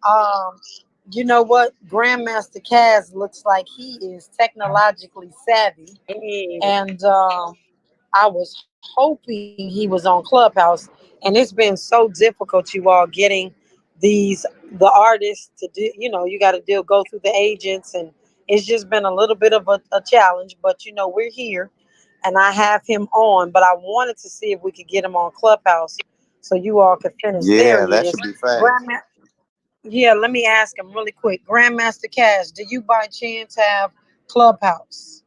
Um, you know what? Grandmaster Caz looks like he is technologically savvy, Hey. and I was hoping he was on Clubhouse, and it's been so difficult, you all, getting the artists to do. You know, you got to go through the agents, and it's just been a little bit of a challenge. But you know, we're here, and I have him on. But I wanted to see if we could get him on Clubhouse so you all could finish. There Yeah, he that is. should be fast. Yeah, let me ask him really quick. Grandmaster Caz, do you by chance have Clubhouse?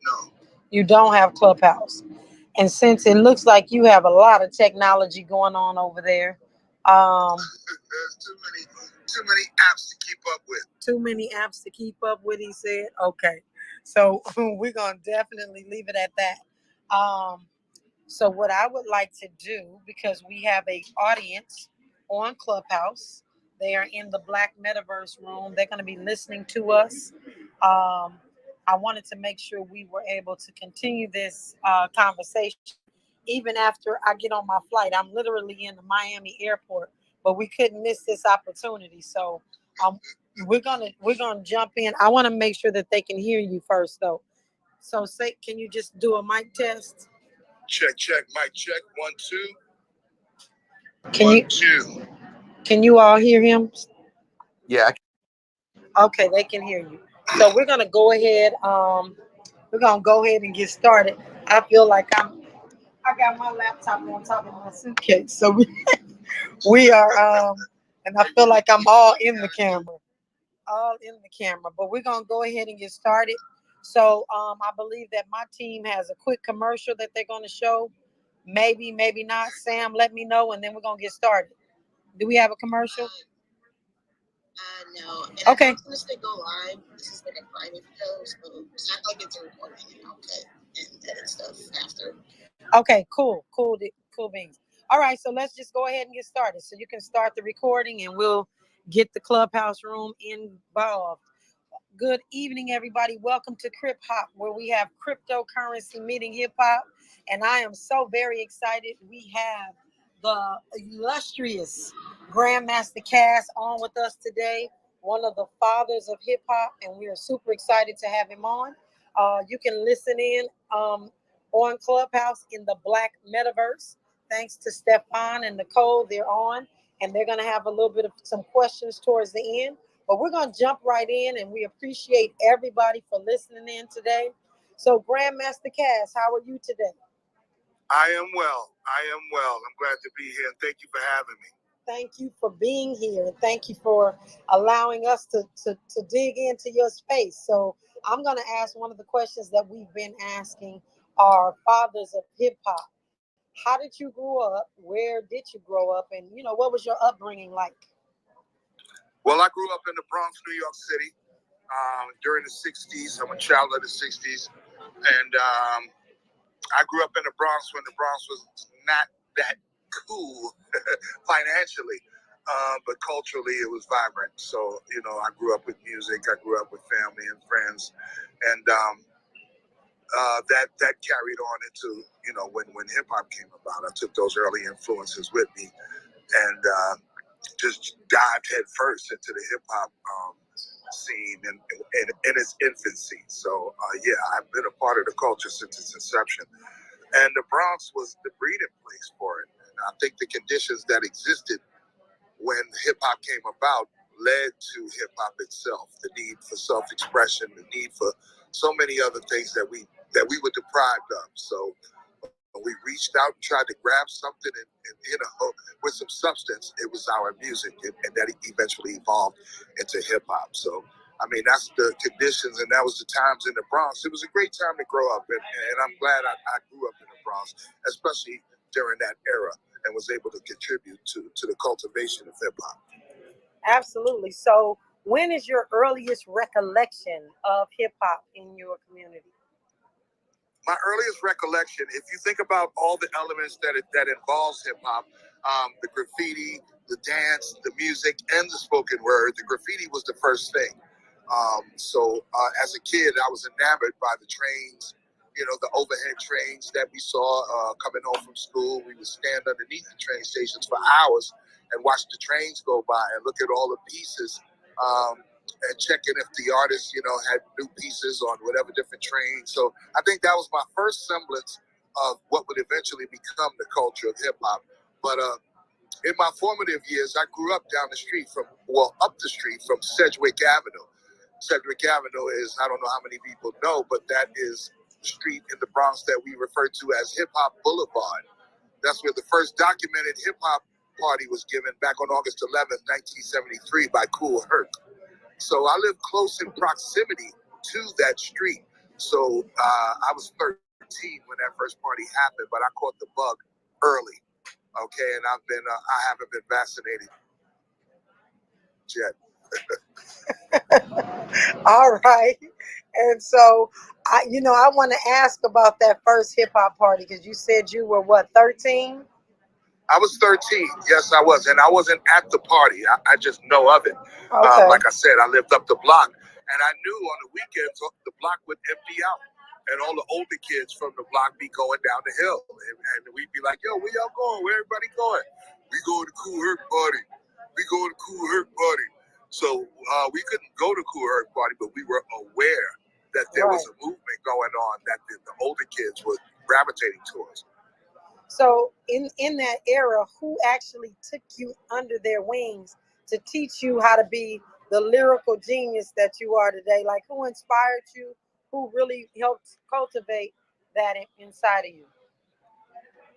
No. You don't have Clubhouse. And since it looks like you have a lot of technology going on over there, There's too many apps to keep up with. too many apps to keep up with, he said. Okay. So we're going to definitely leave it at that. So what I would like to do, because we have a audience on Clubhouse, they are in the Black Metaverse room. They're going to be listening to us. I wanted to make sure we were able to continue this conversation even after I get on my flight. I'm literally in the Miami airport, but we couldn't miss this opportunity. So um, we're gonna jump in. I want to make sure that they can hear you first, though. So say, can you just do a mic test? Check, mic check, 1, 2. Can 1, you 2. can you all hear him? Yeah. Okay, they can hear you. So we're gonna go ahead. We're gonna go ahead and get started. I feel like I got my laptop on top of my suitcase. So we are and I feel like I'm all in the camera. All in the camera. But we're gonna go ahead and get started. So I believe that my team has a quick commercial that they're gonna show. Maybe, maybe not. Sam, let me know, and then we're gonna get started. Do we have a commercial? No. And Okay. I'm going to go live. This is like a private post, so it's not like it's a recording, and I'll cut and edit stuff after. Okay, cool beans. All right, so let's just go ahead and get started. So you can start the recording and we'll get the Clubhouse room involved. Good evening, everybody. Welcome to HipHop, where we have cryptocurrency meeting hip hop. And I am so very excited. We have the illustrious Grandmaster Caz on with us today, one of the fathers of hip hop, and we are super excited to have him on. You can listen in on Clubhouse in the Black Metaverse. Thanks to Stefan and NiKole, they're on, and they're going to have a little bit of some questions towards the end. But we're going to jump right in, and we appreciate everybody for listening in today. So, Grandmaster Caz, how are you today? I am well. I'm glad to be here, and thank you for having me. Thank you for being here, and thank you for allowing us to dig into your space. So, I'm going to ask one of the questions that we've been asking our fathers of hip hop. How did you grow up? Where did you grow up? And, you know, what was your upbringing like? Well, I grew up in the Bronx, New York City, during the 60s. I'm a child of the 60s. And I grew up in the Bronx when the Bronx was not that cool financially, but culturally it was vibrant. So, you know, I grew up with music. I grew up with family and friends. And that carried on into, you know, when hip hop came about. I took those early influences with me and just dived head first into the hip hop scene in its infancy. So yeah, I've been a part of the culture since its inception, and the Bronx was the breeding place for it. And I think the conditions that existed when hip hop came about led to hip hop itself. The need for self-expression, the need for so many other things that we were deprived of. So we reached out and tried to grab something, and you know, with some substance. It was our music, and that eventually evolved into hip hop. So, I mean, that's the conditions, and that was the times in the Bronx. It was a great time to grow up, and I'm glad I grew up in the Bronx, especially during that era, and was able to contribute to the cultivation of hip hop. Absolutely. So, when is your earliest recollection of hip hop in your community? My earliest recollection, if you think about all the elements that involves hip hop, the graffiti, the dance, the music, and the spoken word, the graffiti was the first thing. So as a kid, I was enamored by the trains, the overhead trains that we saw coming home from school. We would stand underneath the train stations for hours and watch the trains go by and look at all the pieces. And checking if the artist, had new pieces on whatever different trains. So I think that was my first semblance of what would eventually become the culture of hip hop. But in my formative years, I grew up down the street up the street from Sedgwick Avenue. Sedgwick Avenue is, I don't know how many people know, but that is the street in the Bronx that we refer to as Hip Hop Boulevard. That's where the first documented hip hop party was given back on August 11th, 1973 by Kool Herc. So I live close in proximity to that street. So I was 13 when that first party happened, but I caught the bug early. Okay, and I haven't been vaccinated yet. All right. And so, I want to ask about that first hip hop party because you said you were what, 13? I was 13. Yes, I was. And I wasn't at the party. I just know of it. Okay. Like I said, I lived up the block. And I knew on the weekends, the block would empty out. And all the older kids from the block be going down the hill. And we'd be like, yo, where y'all going? Where everybody going? We going to Kool Herc party. We going to Kool Herc party. So we couldn't go to Kool Herc party, but we were aware that there was a movement going on that the older kids were gravitating towards. So in that era, who actually took you under their wings to teach you how to be the lyrical genius that you are today? Like, who inspired you? Who really helped cultivate that inside of you?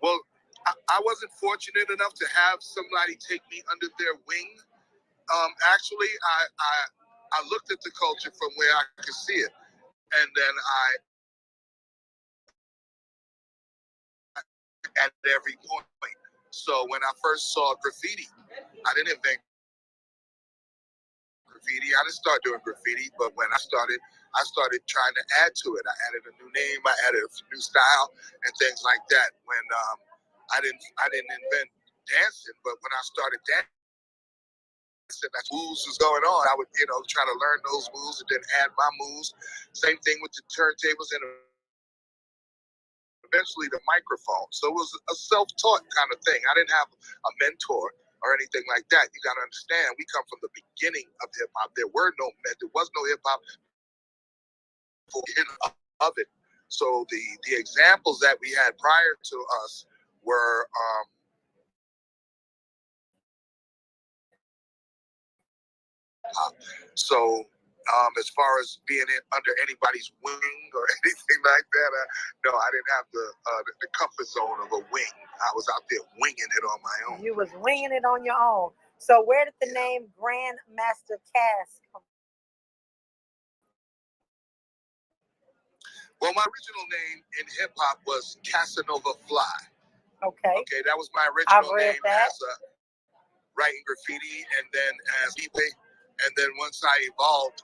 Well, I wasn't fortunate enough to have somebody take me under their wing. Actually, I looked at the culture from where I could see it, and then at every point. So when I first saw graffiti, I didn't invent graffiti. I didn't start doing graffiti, but when I started trying to add to it. I added a new name, I added a new style, and things like that. When I didn't invent dancing, but when I started dancing, that moves was going on. I would, try to learn those moves and then add my moves. Same thing with the turntables and eventually the microphone. So it was a self-taught kind of thing. I didn't have a mentor or anything like that. You got to understand, we come from the beginning of hip hop. There was no hip hop of it. So the examples that we had prior to us were so as far as being under anybody's wing or anything like that, no, I didn't have the comfort zone of a wing. I was out there winging it on my own. You was winging it on your own. So where did the name Grandmaster Caz come from? Well, my original name in hip hop was Casanova Fly. Okay. Okay, that was my original name that. as writing graffiti and then as b-boy. And then once I evolved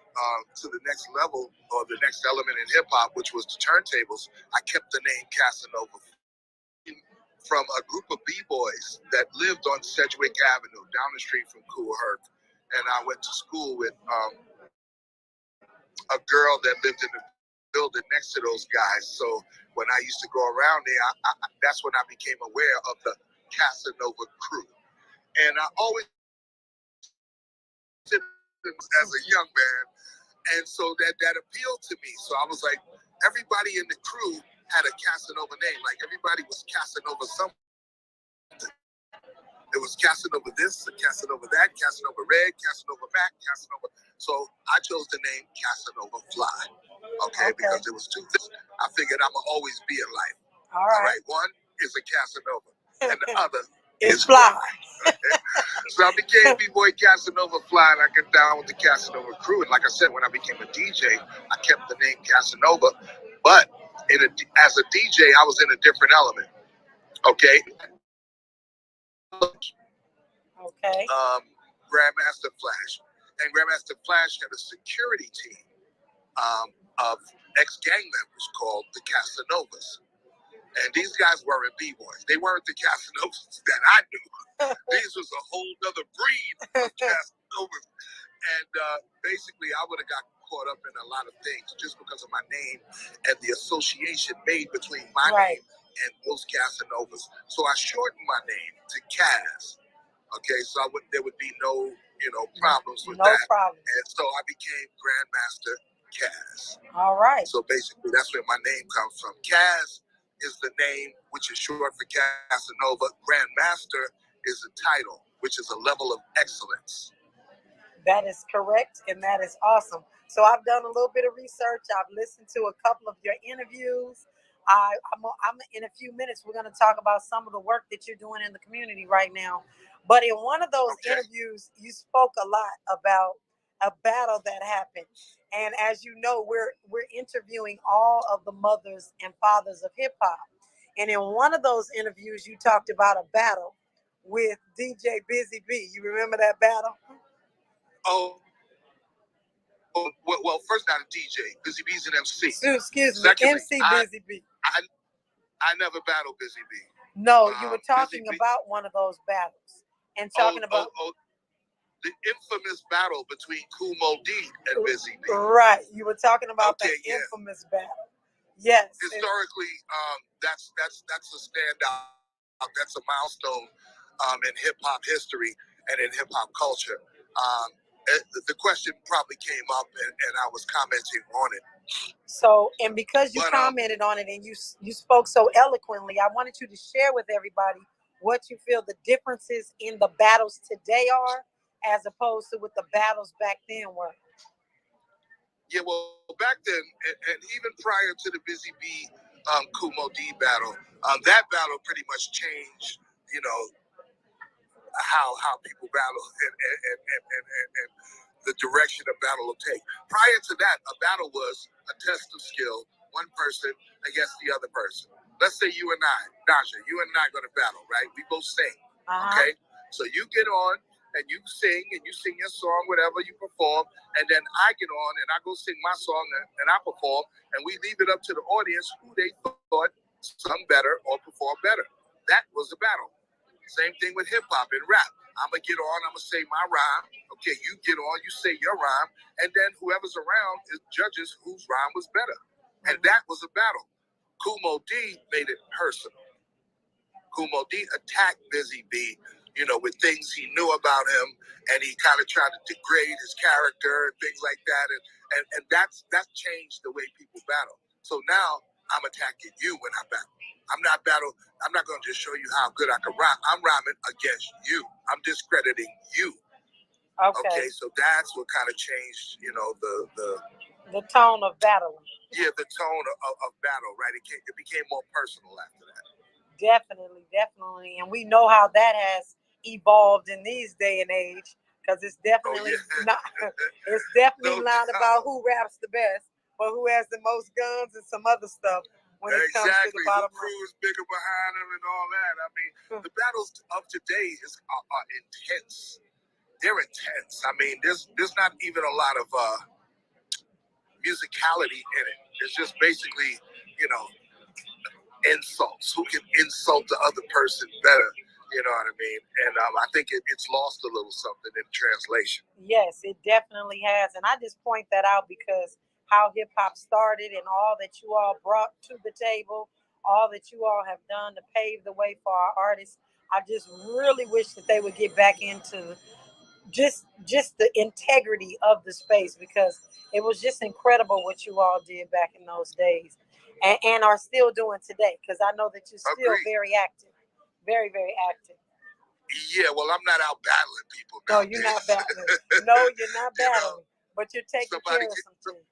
to the next level or the next element in hip hop, which was the turntables, I kept the name Casanova from a group of b-boys that lived on Sedgwick Avenue down the street from Kool Herc. And I went to school with a girl that lived in the building next to those guys. So when I used to go around there, that's when I became aware of the Casanova crew. And I always did as a young man. And so that appealed to me. So I was like, everybody in the crew had a Casanova name. Like everybody was Casanova something. It was Casanova this, Casanova that, Casanova Red, Casanova Mac, Casanova. So I chose the name Casanova Fly. Okay, because there was two things I figured I'ma always be in life. All right. One is a Casanova, and the other is Fly. So I became B-Boy Casanova Fly, and I got down with the Casanova crew. And like I said, when I became a DJ, I kept the name Casanova. But as a DJ, I was in a different element. Okay. Okay. Grandmaster Flash. And Grandmaster Flash had a security team of ex-gang members called the Casanovas. And these guys weren't B-boys. They weren't the Casanovas that I knew. These was a whole other breed of Casanovas. And basically, I would have got caught up in a lot of things just because of my name and the association made between my name and those Casanovas. So I shortened my name to Caz. Okay, so there would be no, problems with that. No problem. And so I became Grandmaster Caz. All right. So basically, that's where my name comes from. Caz is the name, which is short for Casanova. Grandmaster is a title, which is a level of excellence. That is correct, and that is awesome. So I've done a little bit of research. I've listened to a couple of your interviews. I'm in a few minutes. We're going to talk about some of the work that you're doing in the community right now. But in one of those interviews, you spoke a lot about a battle that happened. And as you know, we're interviewing all of the mothers and fathers of hip hop. And in one of those interviews, you talked about a battle with DJ Busy B. You remember that battle? Well, first not a DJ. Busy B's an MC. Excuse me, Secondly, MC Busy B. I never battled Busy B. No, you were talking about one of those battles and talking about the infamous battle between Kumo D and Busy B. Right, you were talking about the infamous battle. Yes. Historically, that's a standout. That's a milestone in hip hop history and in hip hop culture. The question probably came up, and I was commenting on it. So, and because you commented on it and you spoke so eloquently, I wanted you to share with everybody what you feel the differences in the battles today are, as opposed to what the battles back then were. Yeah, well, back then, and even prior to the Busy B Kumo D battle, that battle pretty much changed, how people battle and the direction a battle will take. Prior to that, a battle was a test of skill, one person against the other person. Let's say you and I, Najah, you and I are going to battle, right? We both sing, okay? So you get on and you sing your song, whatever you perform, and then I get on and I go sing my song and I perform, and we leave it up to the audience who they thought sung better or performed better. That was a battle. Same thing with hip hop and rap. I'm going to get on, I'm going to say my rhyme. Okay, you get on, you say your rhyme, and then whoever's around judges whose rhyme was better. And that was a battle. Kumo D made it personal. Kumo D attacked Busy B, with things he knew about him, and he kind of tried to degrade his character and things like that. And that's changed the way people battle. So now I'm attacking you when I battle. I'm not going to just show you how good I can rhyme. I'm rhyming against you. I'm discrediting you. Okay, so that's what kind of changed, the tone of battling. Yeah, the tone of battle, right? It became more personal after that. Definitely. And we know how that has evolved in these day and age, because it's definitely not not about who raps the best, but who has the most guns and some other stuff. When it comes to the bottom line. Crew is bigger behind him and all that. I mean, the battles of today are intense. They're intense. I mean, there's not even a lot of musicality in it. It's just basically, insults. Who can insult the other person better? You know what I mean? And I think it's lost a little something in translation. Yes, it definitely has. And I just point that out because how hip hop started and all that you all brought to the table, all that you all have done to pave the way for our artists. I just really wish that they would get back into just the integrity of the space, because it was just incredible what you all did back in those days and are still doing today, because I know that you're still very active, very, very active. Yeah, well, I'm not out battling people nowadays. No, you're not battling. No, you're not battling, but you're taking care of some things.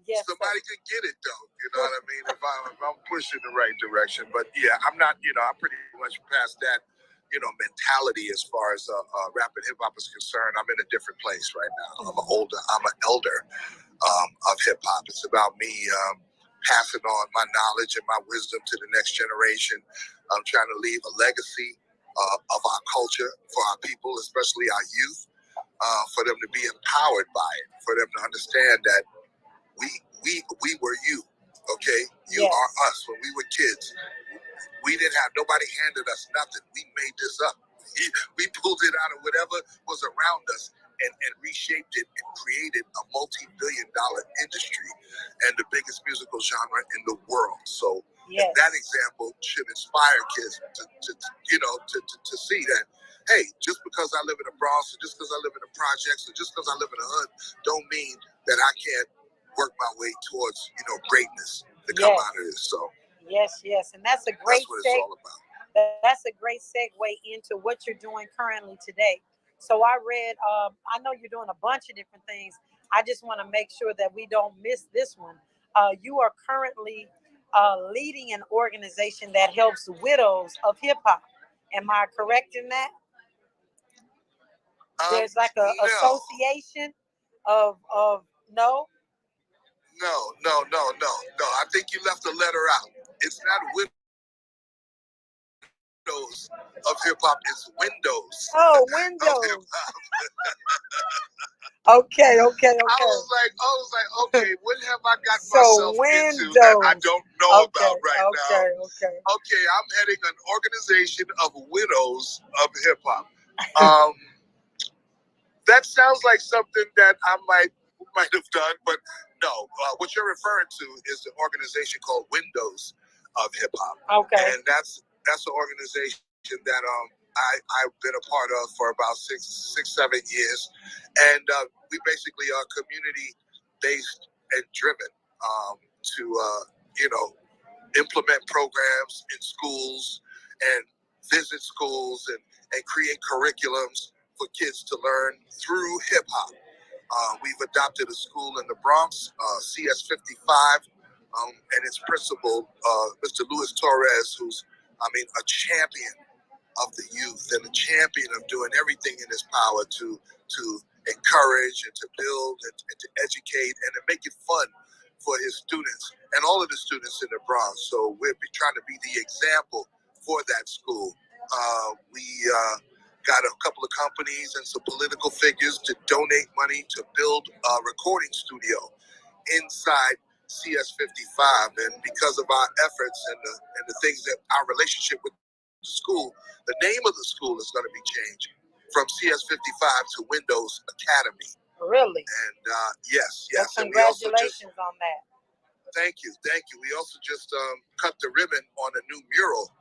Yes, somebody could get it though, you know what I mean? If I'm pushing the right direction. But yeah, I'm not, I'm pretty much past that, mentality as far as rap and hip hop is concerned. I'm in a different place right now. I'm an elder of hip hop. It's about me passing on my knowledge and my wisdom to the next generation. I'm trying to leave a legacy of our culture for our people, especially our youth, for them to be empowered by it, for them to understand that we were you, okay? You are us. When we were kids, we didn't have, nobody handed us nothing. We made this up. We pulled it out of whatever was around us and reshaped it and created a multi-billion-dollar industry and the biggest musical genre in the world. So that example should inspire kids to see that, hey, just because I live in the Bronx, or just because I live in the projects, or just because I live in the hood, don't mean that I can't work my way towards, greatness to come out of this. So yes, and that's a great that's what it's all about. That's a great segue into what you're doing currently today. So I read, I know you're doing a bunch of different things. I just want to make sure that we don't miss this one. You are currently leading an organization that helps widows of hip hop. Am I correct in that? There's like a association of no. No. I think you left the letter out. It's not widows of hip hop. It's windows. Oh, windows. Okay. I was like, okay, what have I got myself into that I don't know about right now? Okay, I'm heading an organization of widows of hip hop. That sounds like something that I might have done, but no. What you're referring to is the organization called Windows of Hip Hop. Okay. And that's an organization that I've been a part of for about 7 years, and we basically are community based and driven to implement programs in schools and visit schools and create curriculums for kids to learn through hip hop. We've adopted a school in the Bronx, CS 55, and its principal, Mr. Luis Torres, who's, a champion of the youth and a champion of doing everything in his power to encourage and to build and to educate and to make it fun for his students and all of the students in the Bronx. So we're trying to be the example for that school. We got a couple of companies and some political figures to donate money to build a recording studio inside CS 55. And because of our efforts and the things that our relationship with the school, the name of the school is going to be changed from CS 55 to Windows Academy. Really? And yes. Well, congratulations on that. Thank you. We also just cut the ribbon on a new mural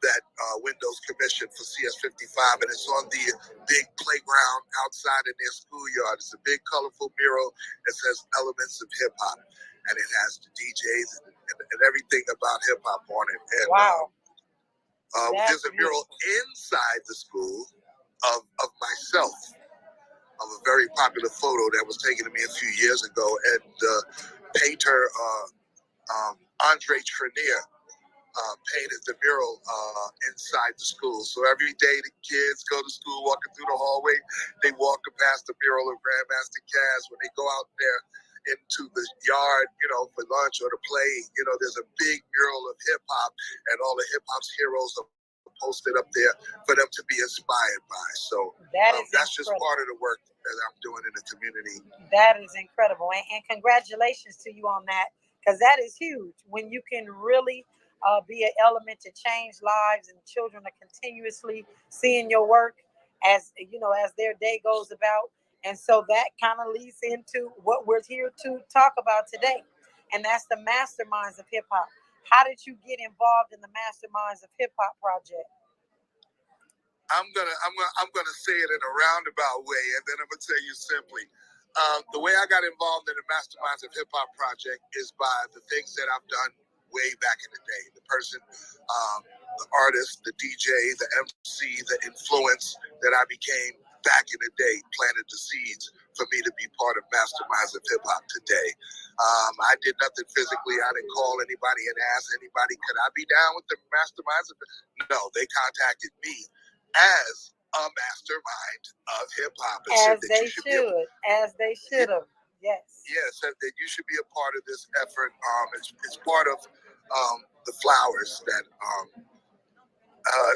that Windows commissioned for CS 55, and it's on the big playground outside in their schoolyard. It's a big, colorful mural that says elements of hip hop, and it has the DJs and everything about hip hop on it. And, wow. There's a mural inside the school of myself, of a very popular photo that was taken of me a few years ago, and painter Andre Trenier painted the mural inside the school. So every day the kids go to school, walking through the hallway, they walk past the mural of Grandmaster Caz. When they go out there into the yard, for lunch or to play, there's a big mural of hip hop, and all the hip hop's heroes are posted up there for them to be inspired by. So that's just part of the work that I'm doing in the community. That is incredible, and congratulations to you on that, because that is huge. When you can really be an element to change lives, and children are continuously seeing your work as their day goes about. And so that kind of leads into what we're here to talk about today, and that's the Masterminds of Hip Hop. How did you get involved in the Masterminds of Hip Hop project? I'm gonna say it in a roundabout way, and then I'm gonna tell you simply. The way I got involved in the Masterminds of Hip Hop project is by the things that I've done way back in the day. The person, the artist, the DJ, the MC, the influence that I became back in the day planted the seeds for me to be part of Masterminds of Hip Hop today. I did nothing physically. I didn't call anybody and ask anybody, could I be down with the Masterminds? No, they contacted me as a mastermind of hip hop. As they should have. Yes. Yes, that you should be a part of this effort. It's part of the flowers that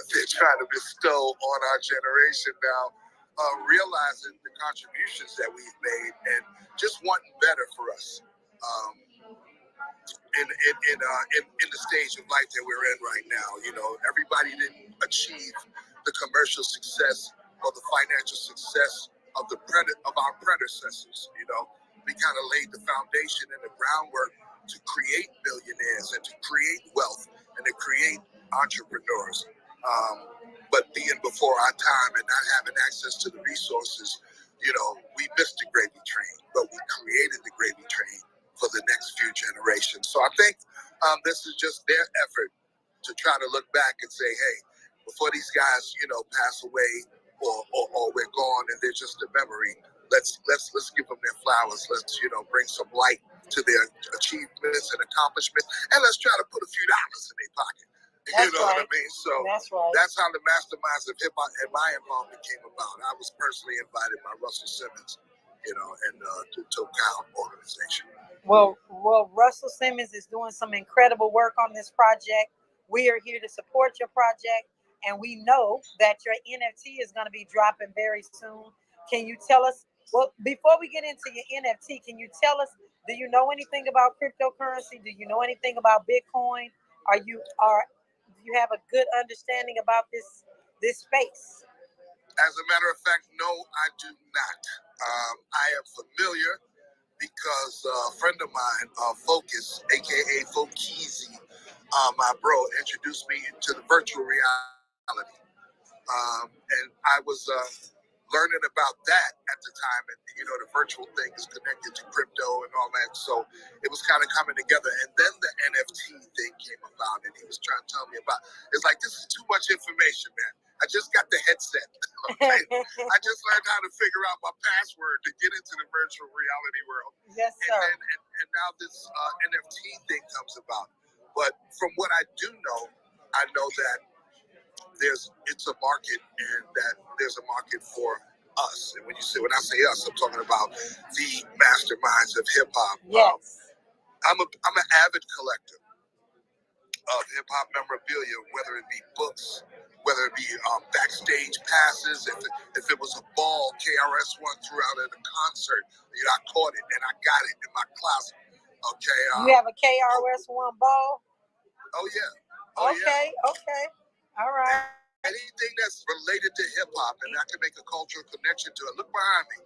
they're trying to bestow on our generation now, realizing the contributions that we've made and just wanting better for us. in the stage of life that we're in right now. You know, everybody didn't achieve the commercial success or the financial success of our predecessors. You know, we kind of laid the foundation and the groundwork to create billionaires and to create wealth and to create entrepreneurs. But being before our time and not having access to the resources, you know, we missed the gravy train, but we created the gravy train for the next few generations. So I think this is just their effort to try to look back and say, hey, before these guys, you know, pass away or we're gone and they're just a memory, let's give them their flowers. Let's, you know, bring some light to their achievements and accomplishments, and let's try to put a few dollars in their pocket. That's you know right. what I mean? So right. That's how the Masterminds of Hip Hop and my involvement came about. I was personally invited by Russell Simmons, you know, and the Technikole organization. Well, Russell Simmons is doing some incredible work on this project. We are here to support your project, and we know that your NFT is going to be dropping very soon. Can you tell us? Well, before we get into your NFT, can you tell us? Do you know anything about cryptocurrency? Do you know anything about Bitcoin? Do you have a good understanding about this space? As a matter of fact, no, I do not. I am familiar because a friend of mine, Focus, aka Fokeezy, my bro, introduced me to the virtual reality. And I was learning about that at the time, and you know, the virtual thing is connected to crypto and all that, so it was kind of coming together. And then the NFT thing came about, and he was trying to tell me about. It's like, this is too much information, man. I just got the headset. Okay? I just learned how to figure out my password to get into the virtual reality world. Yes, sir. And now this NFT thing comes about. But from what I do know, I know that it's a market, and that there's a market for us. And when I say us, I'm talking about the Masterminds of Hip Hop. Yes. I'm an avid collector of hip hop memorabilia, whether it be books, whether it be backstage passes. If it was a ball KRS-One threw out at a concert, you know, I caught it and I got it in my closet. Okay. You have a KRS-One ball? Oh yeah. Okay. All right. Anything that's related to hip hop and I can make a cultural connection to it. Look behind me.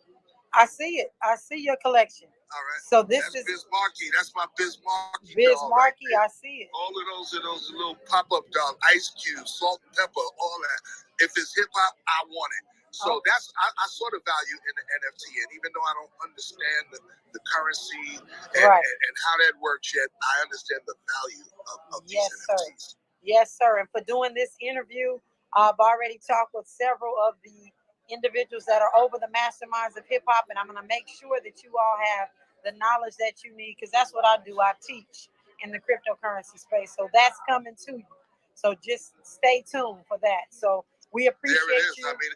I see it. I see your collection. All right. So that's Biz Markie. That's my Biz Markie. Biz Markie, right, I see it. All of those are those little pop-up dolls, Ice Cube, Salt and Pepper, all that. If it's hip hop, I want it. So that's I sort of value in the NFT, and even though I don't understand the currency and how that works yet, I understand the value of these NFTs. Yes, sir. And for doing this interview, I've already talked with several of the individuals that are over the Masterminds of Hip Hop, and I'm going to make sure that you all have the knowledge that you need, because that's what I do. I teach in the cryptocurrency space, so that's coming to you. So just stay tuned for that. So we appreciate there it is. you. I mean,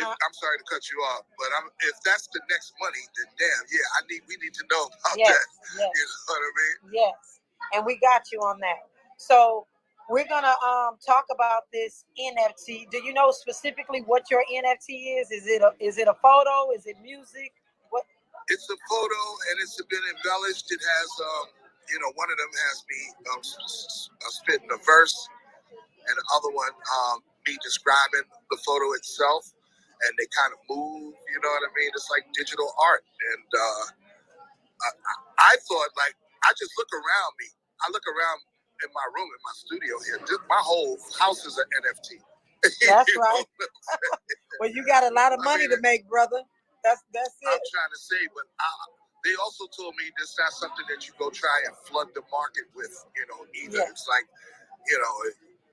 I'm sorry to cut you off, but if that's the next money, then damn, yeah, we need to know about that. Yes. You know what I mean? Yes, and we got you on that. So we're gonna talk about this NFT. Do you know specifically what your NFT is? Is it a photo? Is it music? What? It's a photo, and it's been embellished. It has, you know, one of them has me spitting a verse, and the other one me describing the photo itself, and they kind of move. You know what I mean? It's like digital art, and I thought, like, I just look around me. I look around in my room, in my studio here. My whole house is an NFT. That's right. Well, you got a lot of money to make, brother. That's it. I'm trying to say, but they also told me this not something that you go try and flood the market with, you know, either. It's like, you know,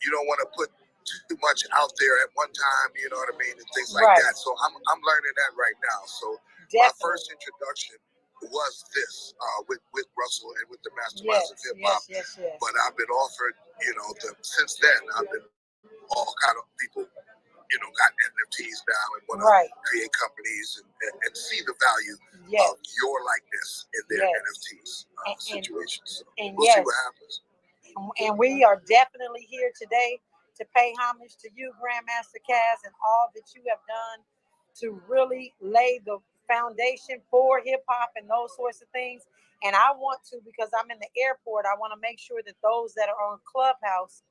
you don't want to put too much out there at one time, you know what I mean, and things like that. So I'm learning that right now. So my first introduction was this with Russell and with the Masterminds of Hip Hop. Yes. But I've been offered, you know, since then I've been all kind of people, you know, got NFTs now and want to create companies and see the value of your likeness in their NFTs situations. So we'll see what happens. And we are definitely here today to pay homage to you, Grandmaster Caz, and all that you have done to really lay the foundation for hip hop and those sorts of things. And I want to, because I'm in the airport, I want to make sure that those that are on Clubhouse,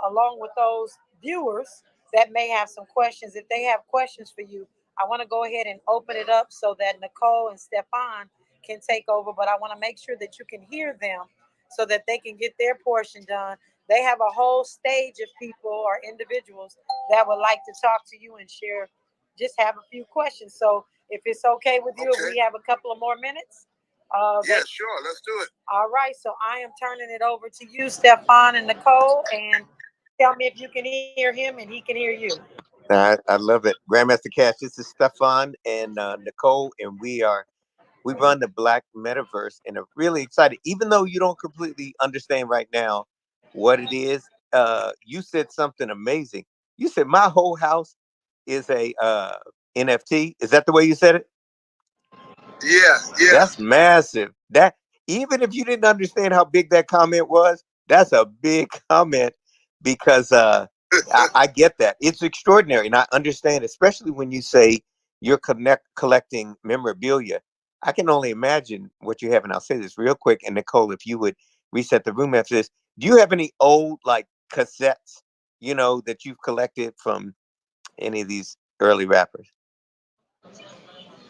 along with those viewers that may have some questions, if they have questions for you, I want to go ahead and open it up so that NiKole and Stefan can take over. But I want to make sure that you can hear them so that they can get their portion done. They have a whole stage of people or individuals that would like to talk to you and share, just have a few questions. So if it's okay with you, if we have a couple of more minutes. Yeah, sure. Let's do it. All right. So I am turning it over to you, Stefan and NiKole, and tell me if you can hear him and he can hear you. I love it. Grandmaster Caz, this is Stefan and NiKole, and we run the Black Metaverse and are really excited. Even though you don't completely understand right now what it is, you said something amazing. You said my whole house is a NFT. Is that the way you said it? Yeah. That's massive. That even if you didn't understand how big that comment was, that's a big comment because I get that. It's extraordinary. And I understand, especially when you say you're collecting memorabilia. I can only imagine what you have. And I'll say this real quick. And NiKole, if you would reset the room after this, do you have any old like cassettes, that you've collected from any of these early rappers?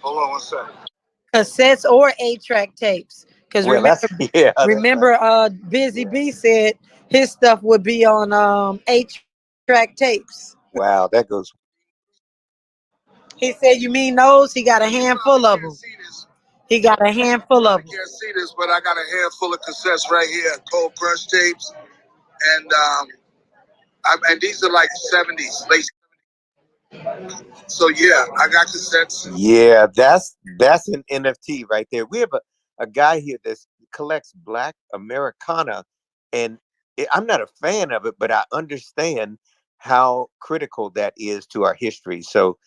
Hold on one second. Cassettes or 8-track tapes. Because Well, that's yeah. remember, Busy B said his stuff would be on 8-track tapes. Wow, that goes. He said, "You mean those?" He got a handful of them. He got a handful of them. You can't see this, but I got a handful of cassettes right here, Cold Crush tapes, and and these are like 70s, late. So yeah, I got cassettes. Yeah, that's an NFT right there. We have a guy here that collects Black Americana, and I'm not a fan of it, but I understand how critical that is to our history. So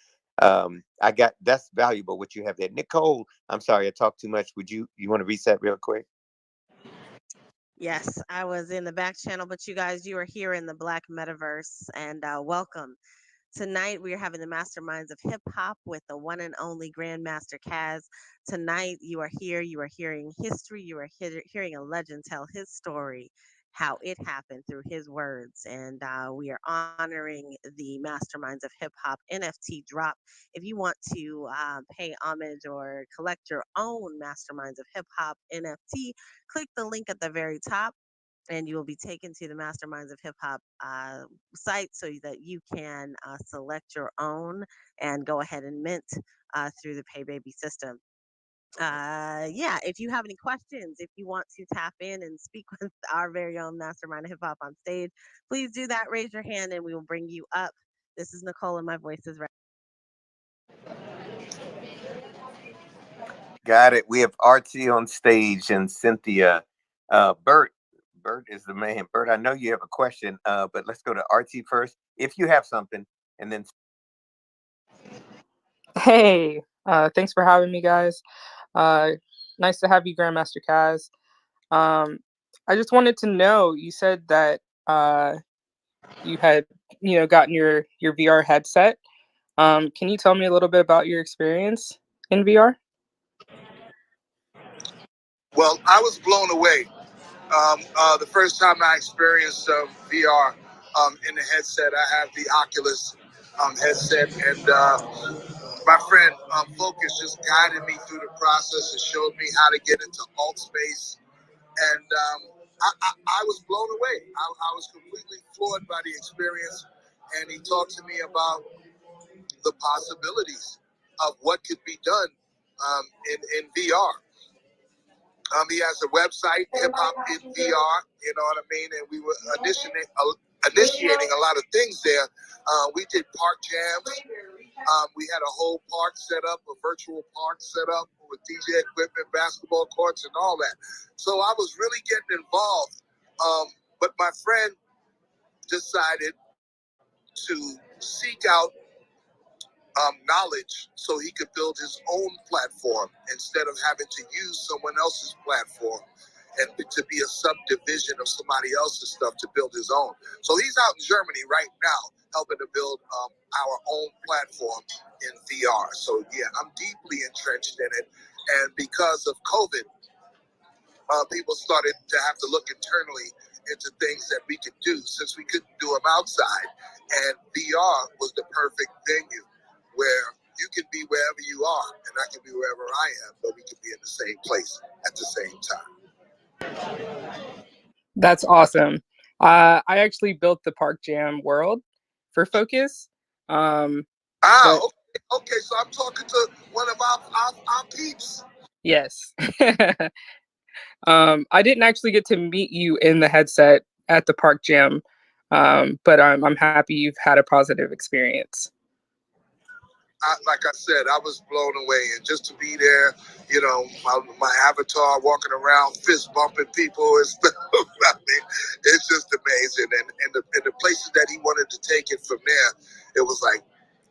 that's valuable what you have there. NiKole, I'm sorry I talked too much. You want to reset real quick? Yes, I was in the back channel, but you guys, you are here in the Black Metaverse, and welcome. Tonight, we are having the Masterminds of Hip Hop with the one and only Grandmaster Caz. Tonight, you are here, you are hearing history, you are hearing a legend tell his story, how it happened through his words. And we are honoring the Masterminds of Hip Hop NFT drop. If you want to pay homage or collect your own Masterminds of Hip Hop NFT, click the link at the very top and you will be taken to the Masterminds of Hip Hop site so that you can select your own and go ahead and mint through the Pay Baby system. Yeah, if you have any questions, if you want to tap in and speak with our very own Mastermind of Hip Hop on stage, please do that. Raise your hand and we will bring you up. This is NiKole and my voice is right. Got it. We have Archie on stage and Cynthia. Bert is the man. Bert, I know you have a question, but let's go to Archie first. If you have something, and then. Hey, thanks for having me, guys. Nice to have you, Grandmaster Caz. I just wanted to know, you said that you had, gotten your VR headset. Can you tell me a little bit about your experience in VR? Well, I was blown away. The first time I experienced VR in the headset, I have the Oculus headset, and my friend Focus just guided me through the process and showed me how to get into alt space, and I was blown away. I was completely floored by the experience, and he talked to me about the possibilities of what could be done in VR. He has a website, HipHop in VR, you know what I mean? And we were initiating a lot of things there. We did park jams. We had a whole park set up, a virtual park set up with DJ equipment, basketball courts, and all that. So I was really getting involved. But my friend decided to seek out knowledge so he could build his own platform instead of having to use someone else's platform. and to be a subdivision of somebody else's stuff to build his own. So he's out in Germany right now helping to build our own platform in VR. So yeah, I'm deeply entrenched in it. And because of COVID, people started to have to look internally into things that we could do since we couldn't do them outside. And VR was the perfect venue where you can be wherever you are and I can be wherever I am, but we can be in the same place at the same time. That's awesome. I actually built the Park Jam world for Focus. Okay. So I'm talking to one of our peeps. Yes. I didn't actually get to meet you in the headset at the Park Jam, but I'm happy you've had a positive experience. Like I said, I was blown away, and just to be there, you know, my avatar walking around, fist bumping people and stuff. I mean, it's just amazing. And the places that he wanted to take it from there, it was like,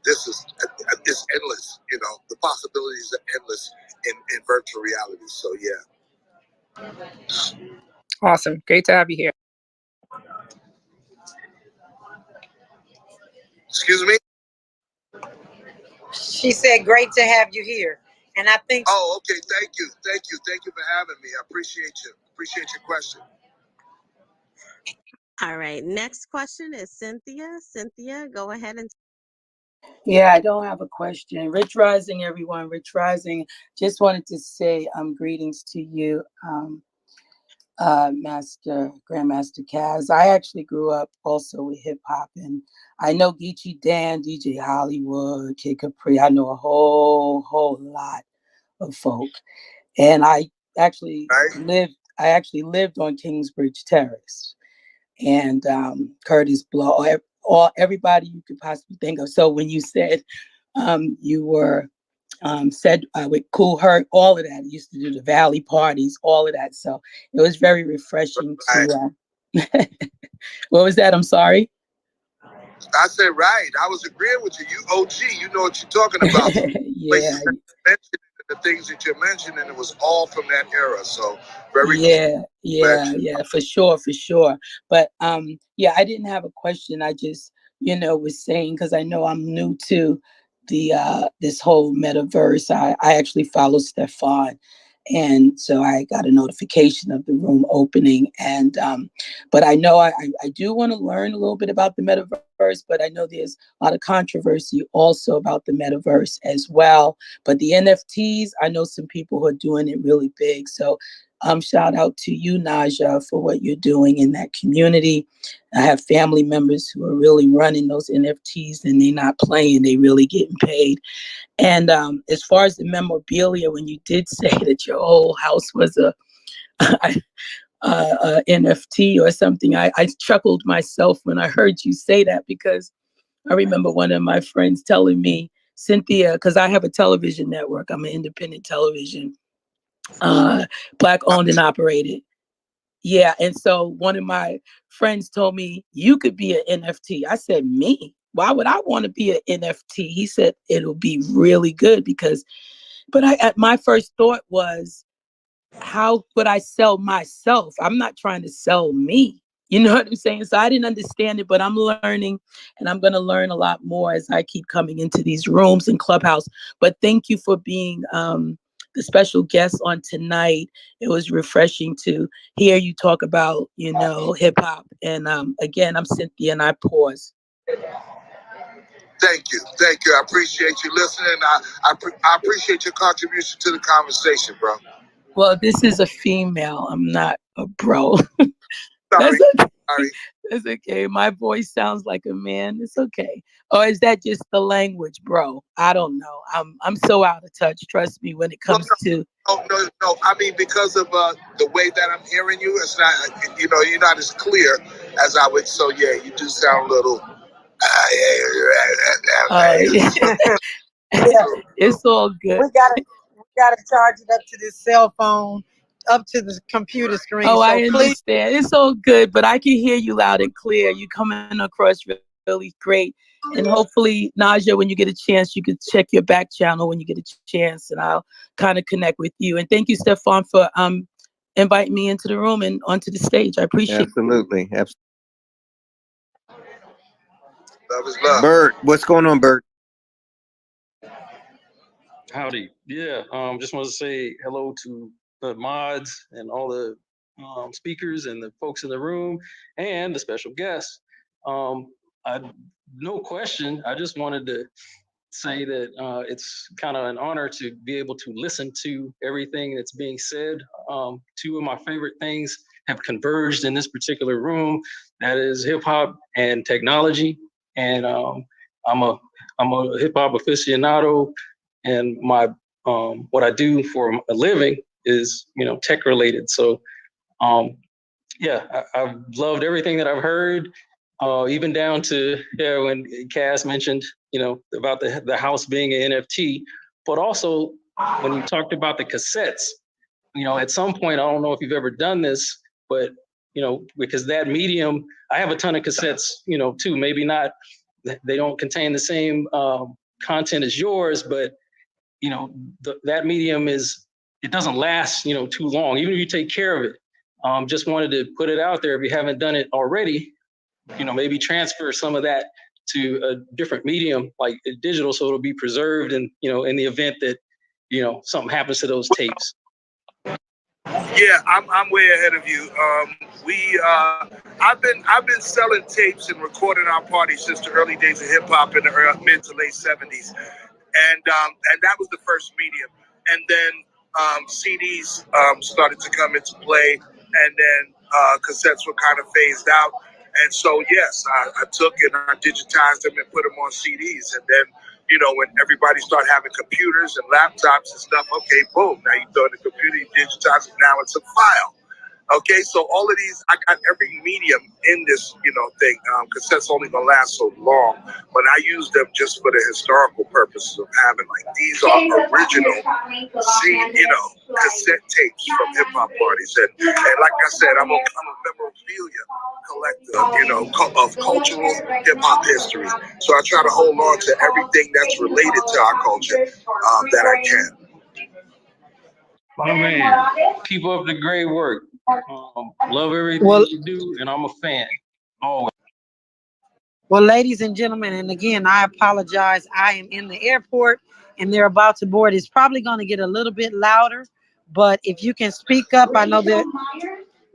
it's endless. You know, the possibilities are endless in virtual reality. So yeah. Awesome, great to have you here. Excuse me? She said, great to have you here. And I think... Oh, okay. Thank you. Thank you. Thank you for having me. I appreciate you. Appreciate your question. All right. Next question is Cynthia. Cynthia, go ahead and... Yeah, I don't have a question. Rich Rising, everyone. Rich Rising. Just wanted to say greetings to you, Grandmaster Caz. I actually grew up also with hip hop, and I know Geechee Dan, DJ Hollywood, Kid Capri. I know a whole lot of folk, and I actually lived on Kingsbridge Terrace, and Curtis Blow, everybody you could possibly think of. So when you said you were said with Cool Herc, all of that. He used to do the Valley parties, all of that. So it was very refreshing to. What was that? I'm sorry. I said, right. I was agreeing with you. You OG, you know what you're talking about. Yeah. The things that you're mentioning, it was all from that era. So very yeah, for sure. But yeah, I didn't have a question. I just, was saying, because I know I'm new to the this whole metaverse. I actually follow Stefan, and so I got a notification of the room opening. And but I know I do want to learn a little bit about the metaverse, but I know there's a lot of controversy also about the metaverse as well. But the NFTs, I know some people who are doing it really big. So shout out to you, Najah, for what you're doing in that community. I have family members who are really running those NFTs, and they're not playing, they really getting paid. And as far as the memorabilia, when you did say that your whole house was a NFT or something, I chuckled myself when I heard you say that, because I remember one of my friends telling me, Cynthia, because I have a television network, I'm an independent television, Black owned and operated. Yeah, and so one of my friends told me, you could be an NFT. I said, me? Why would I want to be an NFT? He said, it'll be really good but my first thought was, how would I sell myself? I'm not trying to sell me. You know what I'm saying? So I didn't understand it, but I'm learning, and I'm going to learn a lot more as I keep coming into these rooms in Clubhouse. But thank you for being the special guest on tonight. It was refreshing to hear you talk about, hip hop. And again, I'm Cynthia, and I pause. Thank you. I appreciate you listening. I appreciate your contribution to the conversation, bro. Well, this is a female. I'm not a bro. Sorry. That's okay. My voice sounds like a man. It's okay. Or is that just the language, bro? I don't know. I'm so out of touch. Trust me, when it comes to. No. I mean, because of the way that I'm hearing you, it's not. You're not as clear as I would. So yeah, you do sound a little. Yeah, it's all good. We gotta charge it up to this cell phone, up to the computer screen. Oh, so I understand. It's all good, but I can hear you loud and clear. You coming across really great. And hopefully, Najah, when you get a chance, you could check your back channel when you get a chance, and I'll kind of connect with you. And thank you, Stefan, for inviting me into the room and onto the stage. I appreciate it. Absolutely. Love is love. Bert, what's going on, Bert? Howdy. Yeah, just want to say hello to the mods and all the speakers and the folks in the room and the special guests. No question. I just wanted to say that it's kind of an honor to be able to listen to everything that's being said. Two of my favorite things have converged in this particular room. That is hip hop and technology. And I'm a hip hop aficionado, and my what I do for a living is tech related. So yeah, I've loved everything that I've heard. Even down to when Caz mentioned, about the house being an NFT, but also when you talked about the cassettes, at some point, I don't know if you've ever done this, but because that medium, I have a ton of cassettes, too. Maybe not, they don't contain the same content as yours, but that medium it doesn't last, too long, even if you take care of it. Just wanted to put it out there if you haven't done it already. Maybe transfer some of that to a different medium, like digital, so it'll be preserved, and in the event that something happens to those tapes. Yeah, I'm way ahead of you. I've been selling tapes and recording our parties since the early days of hip hop in the mid to late 70s, and that was the first medium. And then CDs started to come into play, and then cassettes were kind of phased out. And so, yes, I took and I digitized them and put them on CDs. And then, when everybody started having computers and laptops and stuff, okay, boom, now you throw in the computer, you digitize it, now it's a file. Okay, so all of these, I got every medium in this, thing. Cassettes only gonna last so long, but I use them just for the historical purposes of having, like, these are original, cassette tapes from hip hop parties, and like I said, I'm a memorabilia collector, of cultural hip hop history. So I try to hold on to everything that's related to our culture that I can. My man, keep up the great work. Love everything you do, and I'm a fan. Always. Well, ladies and gentlemen, and again, I apologize. I am in the airport and they're about to board. It's probably going to get a little bit louder, but if you can speak up, I know that,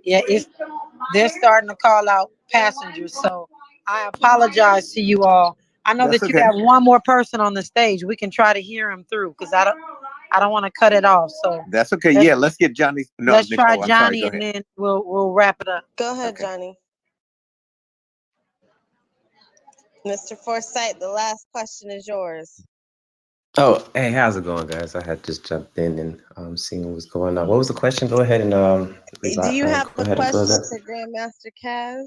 yeah, they're starting to call out passengers. So I apologize to you all. I know That's that you okay. have one more person on the stage. We can try to hear him through because I don't want to cut it off. So That's okay. Yeah, let's get Johnny. No, let's try NiKole, I'm sorry, Johnny, go and ahead. then we'll wrap it up. Go ahead, Okay. Johnny. Mr. Forsyth, the last question is yours. Oh, hey, how's it going, guys? I had just jumped in and seen what was going on. What was the question? Go ahead and Do you have go a ahead and close question that. for Grandmaster Caz?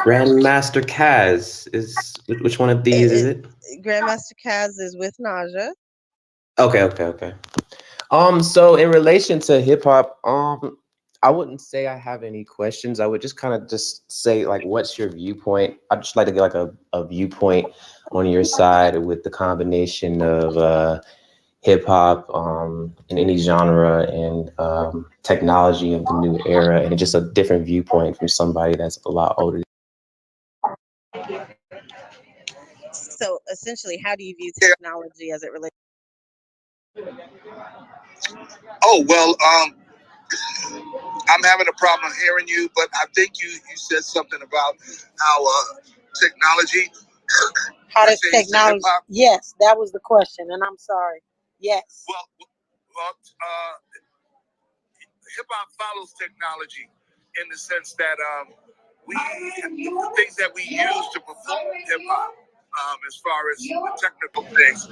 Grandmaster Caz is which one of these is it? Grandmaster Caz is with Najah. Okay. So in relation to hip hop, I wouldn't say I have any questions. I would just kind of just say, like, what's your viewpoint? I'd just like to get like a viewpoint on your side with the combination of hip hop in any genre and technology of the new era, and just a different viewpoint from somebody that's a lot older. So essentially, how do you view technology as it relates? Oh, well, I'm having a problem hearing you, but I think you said something about how technology. How does technology? Yes, that was the question, and I'm sorry. Yes. Well, hip hop follows technology in the sense that the things that we use to perform hip hop, as far as the technical things,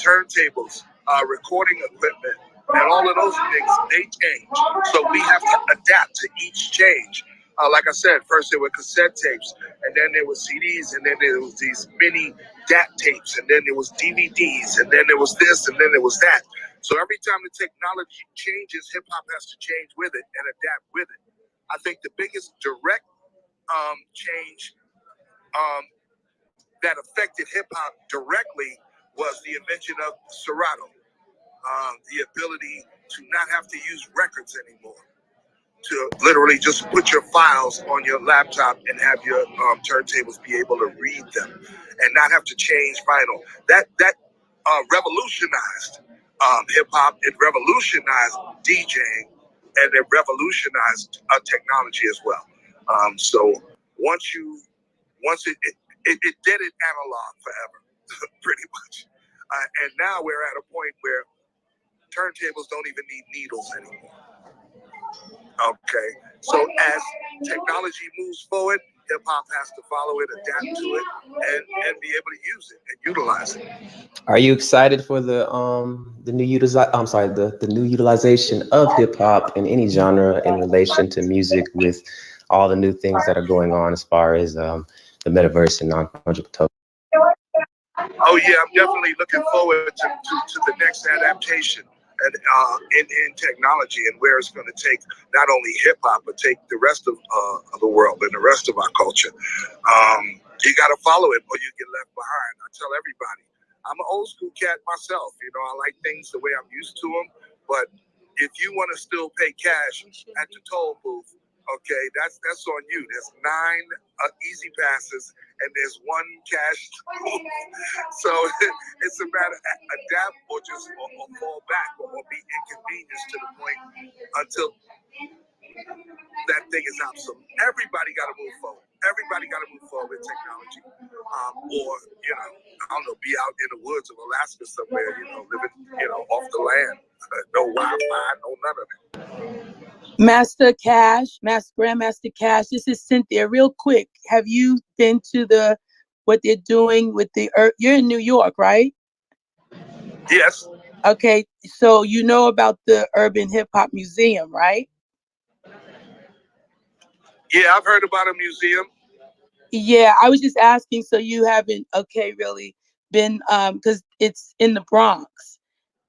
turntables, recording equipment, and all of those things, they change. So we have to adapt to each change. Like I said, first there were cassette tapes, and then there was CDs, and then there was these mini DAT tapes, and then there was DVDs, and then there was this, and then there was that. So every time the technology changes, hip hop has to change with it and adapt with it. I think the biggest direct change that affected hip hop directly was the invention of Serato. the ability to not have to use records anymore, to literally just put your files on your laptop and have your turntables be able to read them and not have to change vinyl. That revolutionized hip hop. It revolutionized DJing, and it revolutionized technology as well. So once it did it analog forever, pretty much. And now we're at a point where turntables don't even need needles anymore. Okay, so as technology moves forward, hip hop has to follow it, adapt to it, and be able to use it and utilize it. Are you excited for the new utilization of hip hop in any genre in relation to music, with all the new things that are going on as far as the metaverse and non-fungible tokens? Oh yeah, I'm definitely looking forward to the next adaptation and in technology, and where it's going to take not only hip hop but take the rest of the world and the rest of our culture. You got to follow it or you get left behind. I tell everybody, I'm an old school cat myself. You know, I like things the way I'm used to them. But if you want to still pay cash at the toll booth, okay, that's on you. There's 9 easy passes and there's 1 cash. So it's a matter of adapt or just or fall back or be inconvenienced to the point until that thing is obsolete. Everybody got to move forward. Everybody got to move forward with technology. Or, you know, I don't know, be out in the woods of Alaska somewhere, you know, living, you know, off the land. No Wi-Fi, no none of it. Grandmaster Caz, this is Cynthia. Real quick, have you been to what they're doing with you're in New York, right? Yes. Okay, so you know about the Urban Hip Hop Museum, right? Yeah, I've heard about a museum. Yeah, I was just asking, so you haven't, really been, because it's in the Bronx.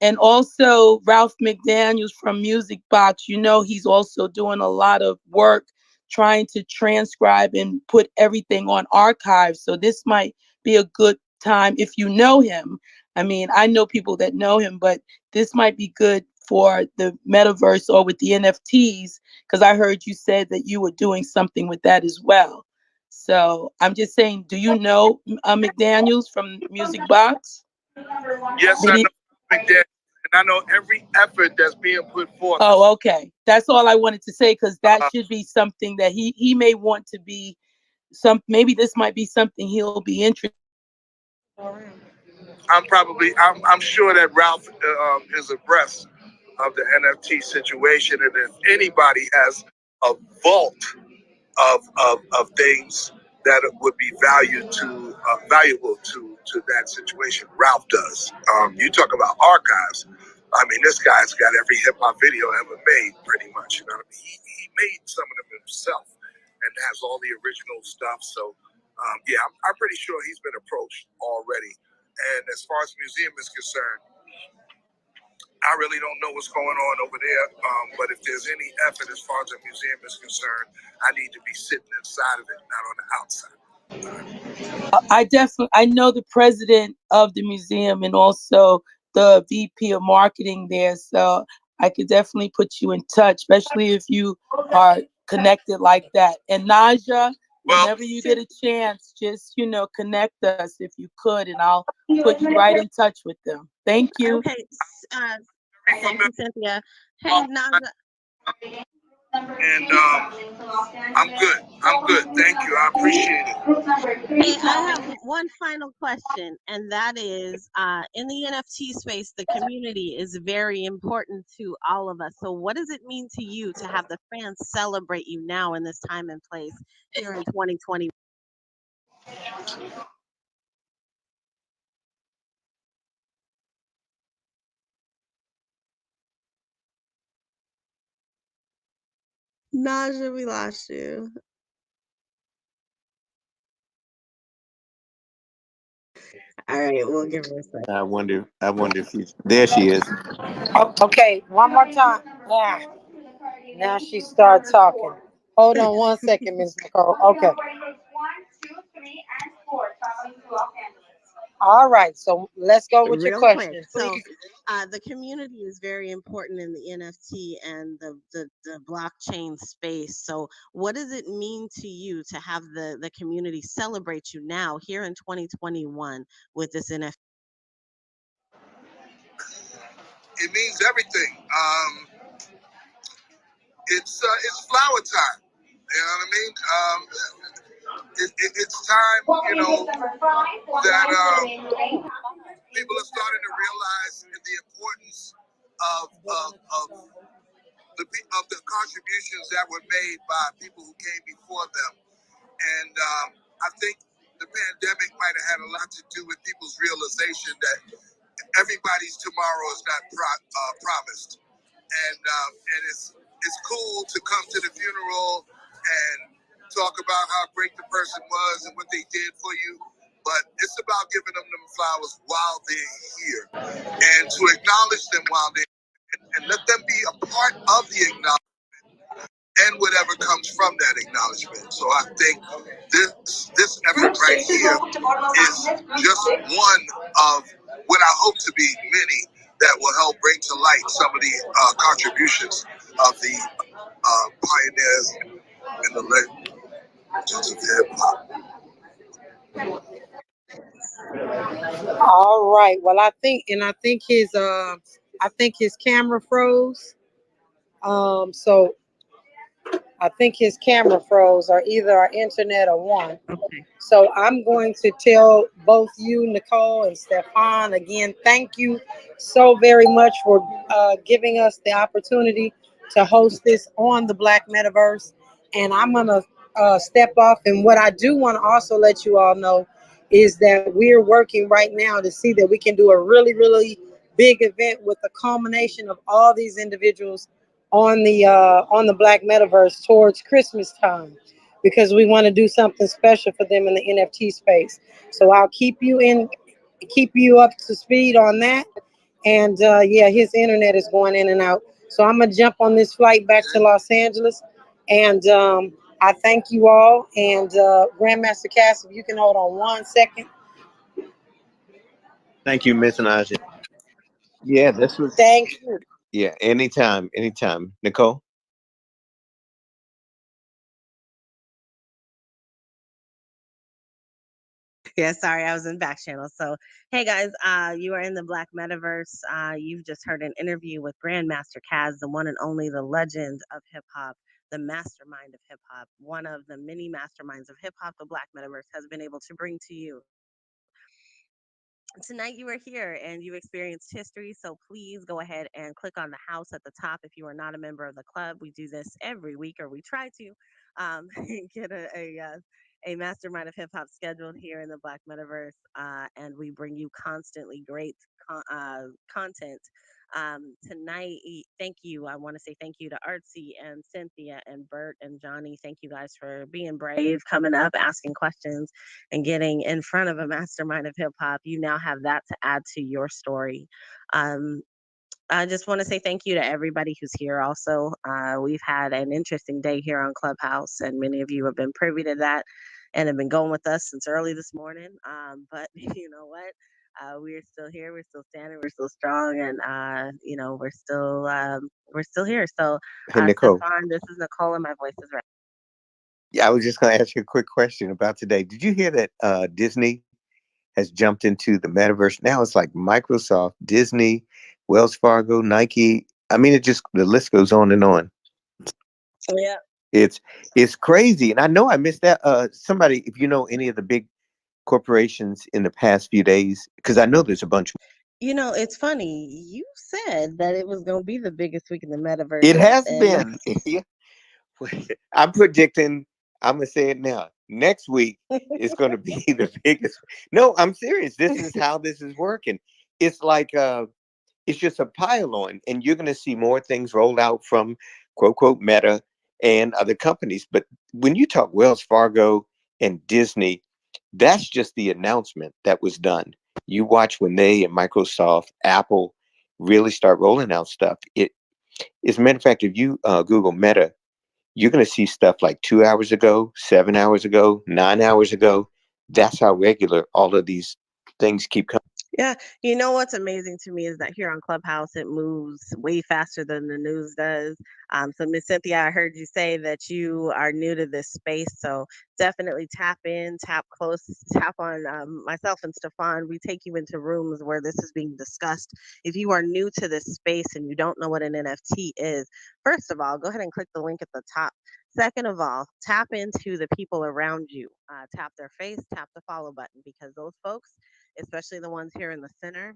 And also Ralph McDaniels from Music Box, you know, he's also doing a lot of work trying to transcribe and put everything on archive. So this might be a good time if you know him. I mean, I know people that know him, but this might be good for the metaverse or with the NFTs, because I heard you said that you were doing something with that as well. So I'm just saying, do you know McDaniels from Music Box? Yes, I know McDaniels, and I know every effort that's being put forth. Oh, okay. That's all I wanted to say, because that should be something that he may want to be maybe this might be something he'll be interested. I'm sure that Ralph is abreast of the NFT situation, and if anybody has a vault of things that would be valuable to that situation, Ralph does. You talk about archives. I mean, this guy's got every hip hop video ever made, pretty much. You know what I mean? He made some of them himself and has all the original stuff. So, yeah, I'm pretty sure he's been approached already. And as far as the museum is concerned, I really don't know what's going on over there. But if there's any effort as far as the museum is concerned, I need to be sitting inside of it, not on the outside. I know the president of the museum and also the VP of marketing there. So I could definitely put you in touch, especially if you are connected like that. And Najah, whenever you get a chance, just, connect us if you could, and I'll put you right in touch with them. Thank you. Okay. Thank you, Cynthia. Hey, Najah. And I'm good. Thank you. I appreciate it. Hey, I have one final question, and that is, in the NFT space, the community is very important to all of us. So what does it mean to you to have the fans celebrate you now in this time and place here in 2020? Najah, we lost you. All right, we'll give her a second. I wonder if there she is. Oh, okay, one more time. Now she started talking. Hold on one second, Ms. NiKole. Okay. All right, so let's go with your Real quick. questions, So, please. the community is very important in the NFT and the blockchain space. So, what does it mean to you to have the community celebrate you now here in 2021 with this NFT? It means everything. It's flower time. You know what I mean? It's time, that people are starting to realize the importance of the contributions that were made by people who came before them. And I think the pandemic might have had a lot to do with people's realization that everybody's tomorrow is not promised. And it's cool to come to the funeral and talk about how great the person was and what they did for you, but it's about giving them flowers while they're here and to acknowledge them while they're here and let them be a part of the acknowledgement and whatever comes from that acknowledgement. So I think this effort right here is just one of what I hope to be many that will help bring to light some of the contributions of the pioneers and the legends of hip hop. All right. Well, I think his camera froze. So I think his camera froze, or either our internet or one. Okay. So I'm going to tell both you, NiKole and Stefan, again, thank you so very much for giving us the opportunity to host this on the Black Metaverse. And I'm going to step off. And what I do want to also let you all know is that we're working right now to see that we can do a really, really big event with the culmination of all these individuals on the Black Metaverse towards Christmas time, because we want to do something special for them in the NFT space. So I'll keep you up to speed on that. And yeah, his internet is going in and out. So I'm gonna jump on this flight back to Los Angeles, and I thank you all. And Grandmaster Caz, if you can hold on 1 second. Thank you, Miss Najah. Yeah, this was. Thank you. Yeah, anytime, NiKole. Yeah, sorry, I was in back channel. So, hey guys, you are in the Black Metaverse. You've just heard an interview with Grandmaster Caz, the one and only, the legend of hip hop, the mastermind of hip hop, one of the many masterminds of hip hop the Black Metaverse has been able to bring to you. Tonight you are here and you experienced history, so please go ahead and click on the house at the top if you are not a member of the club. We do this every week, or we try to get a mastermind of hip hop scheduled here in the Black Metaverse, and we bring you constantly great content. Tonight, thank you. I want to say thank you to Artsy and Cynthia and Bert and Johnny. Thank you guys for being brave, coming up, asking questions, and getting in front of a mastermind of hip hop. You now have that to add to your story. Um, I just want to say thank you to everybody who's here also. We've had an interesting day here on Clubhouse, and many of you have been privy to that and have been going with us since early this morning. But you know what? We're still here. We're still standing. We're still strong, and we're still here. So, Hey, NiKole. Stefan, this is NiKole, and my voice is right. Yeah, I was just going to ask you a quick question about today. Did you hear that Disney has jumped into the metaverse? Now it's like Microsoft, Disney, Wells Fargo, Nike. I mean, the list goes on and on. Yeah. It's crazy. And I know I missed that. Somebody, if you know any of the big corporations in the past few days, because I know there's a bunch. You know, it's funny. You said that it was going to be the biggest week in the metaverse. It has been. I'm predicting, I'm going to say it now. Next week is going to be the biggest. No, I'm serious. This is how this is working. It's like, it's just a pile on, and you're going to see more things rolled out from quote, quote, Meta and other companies. But when you talk Wells Fargo and Disney, that's just the announcement that was done. You watch when they and Microsoft, Apple really start rolling out stuff. As a matter of fact, if you Google Meta, you're going to see stuff like 2 hours ago, 7 hours ago, 9 hours ago. That's how regular all of these things keep coming. Yeah, you know what's amazing to me is that here on Clubhouse, it moves way faster than the news does. So Miss Cynthia, I heard you say that you are new to this space, so definitely tap in, tap close, tap on myself and Stefan. We take you into rooms where this is being discussed. If you are new to this space and you don't know what an NFT is, first of all, go ahead and click the link at the top. Second of all, tap into the people around you. Tap their face, tap the follow button, because those folks, especially the ones here in the center,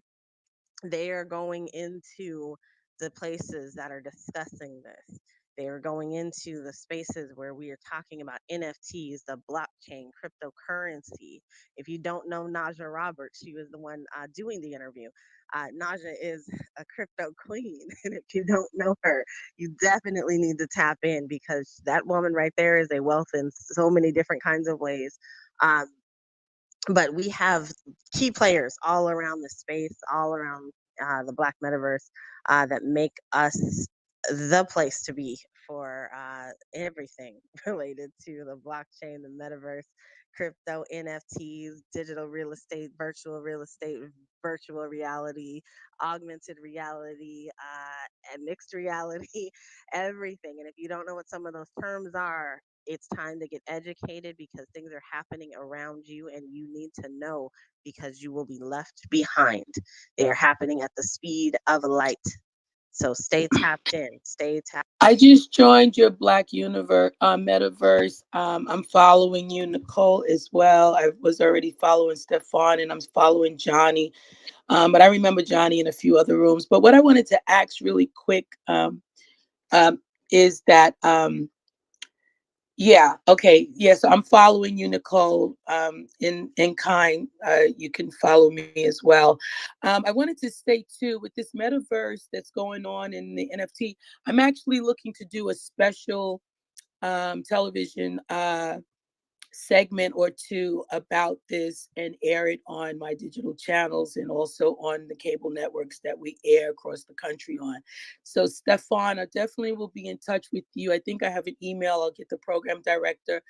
they are going into the places that are discussing this. They are going into the spaces where we are talking about NFTs, the blockchain, cryptocurrency. If you don't know Najah Roberts, she was the one doing the interview. Najah is a crypto queen. And if you don't know her, you definitely need to tap in, because that woman right there is a wealth in so many different kinds of ways. Um, but we have key players all around the space, all around the Black Metaverse, that make us the place to be for everything related to the blockchain, the metaverse, crypto, NFTs, digital real estate, virtual reality, augmented reality, and mixed reality, everything. And if you don't know what some of those terms are, it's time to get educated, because things are happening around you and you need to know, because you will be left behind. They are happening at the speed of light. So stay tapped in, stay tapped. I just joined your Black Universe Metaverse. I'm following you, NiKole, as well. I was already following Stefan, and I'm following Johnny. But I remember Johnny in a few other rooms. But what I wanted to ask really quick is that yeah, okay. Yeah, so I'm following you, NiKole, in kind. You can follow me as well. I wanted to say too, with this metaverse that's going on in the NFT, I'm actually looking to do a special television segment or two about this and air it on my digital channels and also on the cable networks that we air across the country on. So Stefan, I definitely will be in touch with you. I think I have an email. I'll get the program director.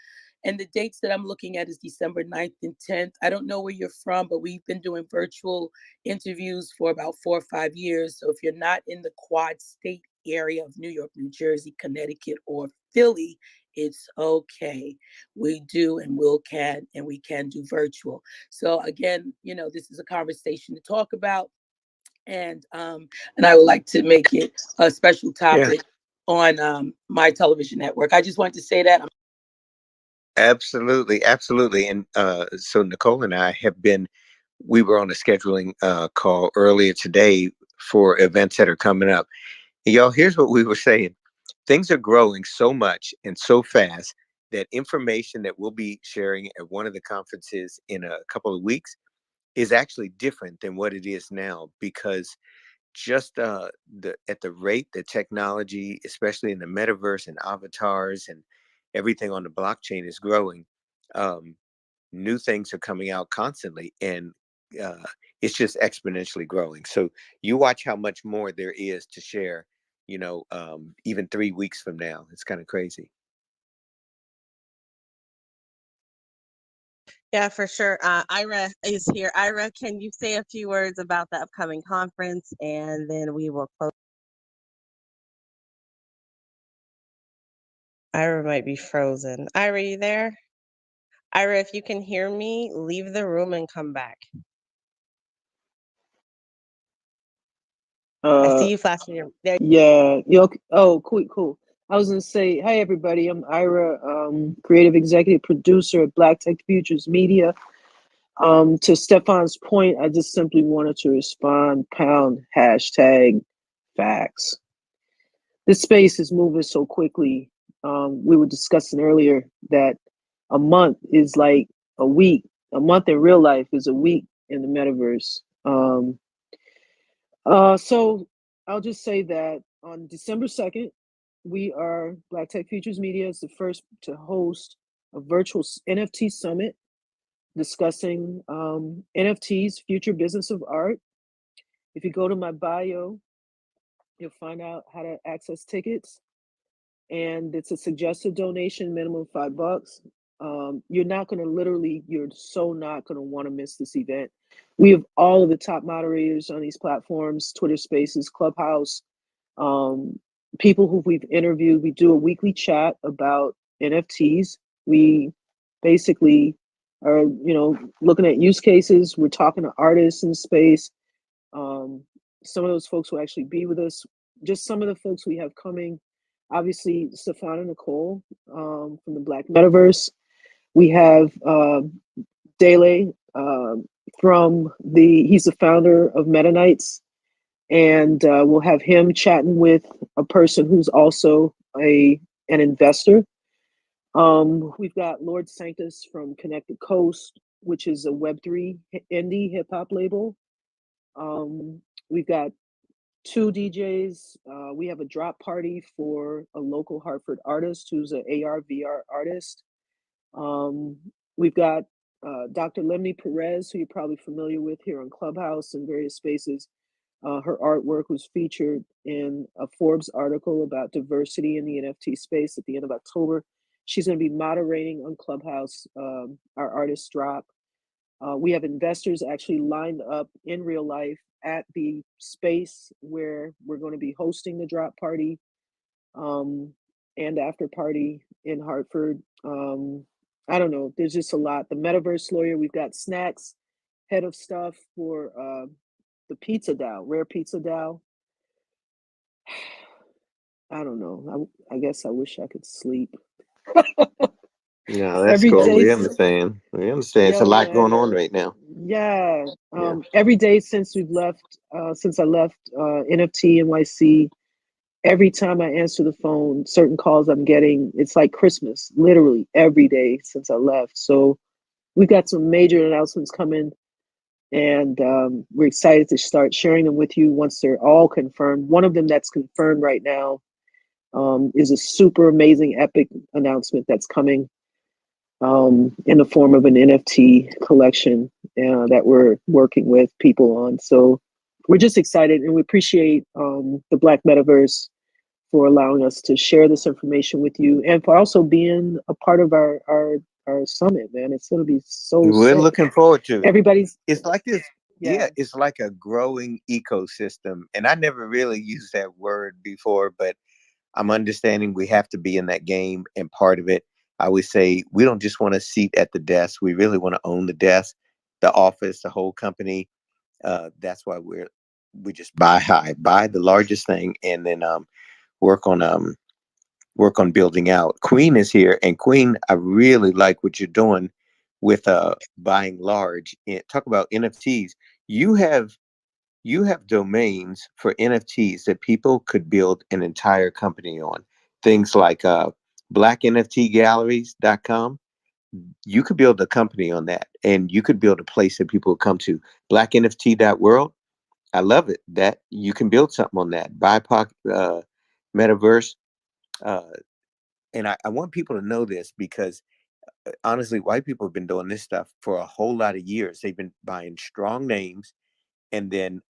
And the dates that I'm looking at is December 9th and 10th. I don't know where you're from, but we've been doing virtual interviews for about 4 or 5 years. So if you're not in the quad state area of New York, New Jersey, Connecticut, or Philly, it's okay. We do and we can do virtual. So again, this is a conversation to talk about, and I would like to make it a special topic on my television network. I just want to say that. Absolutely, absolutely. And so NiKole and I we were on a scheduling call earlier today for events that are coming up. And y'all, here's what we were saying. Things are growing so much and so fast that information that we'll be sharing at one of the conferences in a couple of weeks is actually different than what it is now, because just at the rate that technology, especially in the metaverse and avatars and everything on the blockchain, is growing, new things are coming out constantly, and it's just exponentially growing. So you watch how much more there is to share. Even 3 weeks from now, it's kind of crazy. Yeah, for sure. Ira is here. Ira, can you say a few words about the upcoming conference, and then we will close? Ira might be frozen. Ira, you there? Ira, if you can hear me, leave the room and come back. I see you flashing your. There. Yeah. Oh, cool. I was gonna say, hi everybody. I'm Ira, creative executive producer at Black Tech Futures Media. To Stefan's point, I just simply wanted to respond, pound, hashtag, facts. This space is moving so quickly. We were discussing earlier that a month is like a week. A month in real life is a week in the metaverse. So I'll just say that on December 2nd, Black Tech Futures Media is the first to host a virtual NFT summit discussing NFTs, future business of art. If you go to my bio, you'll find out how to access tickets. And it's a suggested donation, minimum $5. You're so not going to want to miss this event. We have all of the top moderators on these platforms, Twitter Spaces, Clubhouse, people who we've interviewed. We do a weekly chat about NFTs. We basically are, looking at use cases. We're talking to artists in space. Some of those folks will actually be with us. Just some of the folks we have coming. Obviously, Stefan and NiKole from the Black Metaverse. We have Dele he's the founder of Meta Knights, and we'll have him chatting with a person who's also an investor. We've got Lord Sanctus from Connected Coast, which is a Web3 indie hip hop label. We've got 2 DJs. We have a drop party for a local Hartford artist who's an AR VR artist. We've got Dr. Lemny Perez, who you're probably familiar with here on Clubhouse and various spaces. Her artwork was featured in a Forbes article about diversity in the NFT space at the end of October. She's going to be moderating on Clubhouse our artist drop. We have investors actually lined up in real life at the space where we're going to be hosting the drop party and after party in Hartford. I don't know. There's just a lot. The Metaverse lawyer, we've got Snacks, head of stuff for the Pizza DAO, Rare Pizza DAO. I don't know. I guess I wish I could sleep. No, that's Every cool. day, We understand. We understand. It's a yo, lot going man. on right now. Yeah. Yeah. Every day since I left NFT NYC, every time I answer the phone, certain calls I'm getting, it's like Christmas, literally every day since I left. So we've got some major announcements coming, and we're excited to start sharing them with you once they're all confirmed. One of them that's confirmed right now is a super amazing, epic announcement that's coming in the form of an NFT collection that we're working with people on. So we're just excited, and we appreciate the Black Metaverse for allowing us to share this information with you, and for also being a part of our summit, man. It's going to be so We're sick. looking forward to it. Everybody's, It's like this. yeah. Yeah, it's like a growing ecosystem. And I never really used that word before, but I'm understanding we have to be in that game, and part of it, I always say, we don't just want a seat at the desk. We really want to own the desk, the office, the whole company. That's why we just buy high, buy the largest thing, and then work on building out. Queen is here, and Queen, I really like what you're doing with buying large. Talk about NFTs. You have domains for NFTs that people could build an entire company on. Things like blacknftgalleries.com. You could build a company on that, and you could build a place that people would come to. Blacknft.world. I love it that you can build something on that. BIPOC Metaverse. And I want people to know this, because honestly, white people have been doing this stuff for a whole lot of years. They've been buying strong names, and then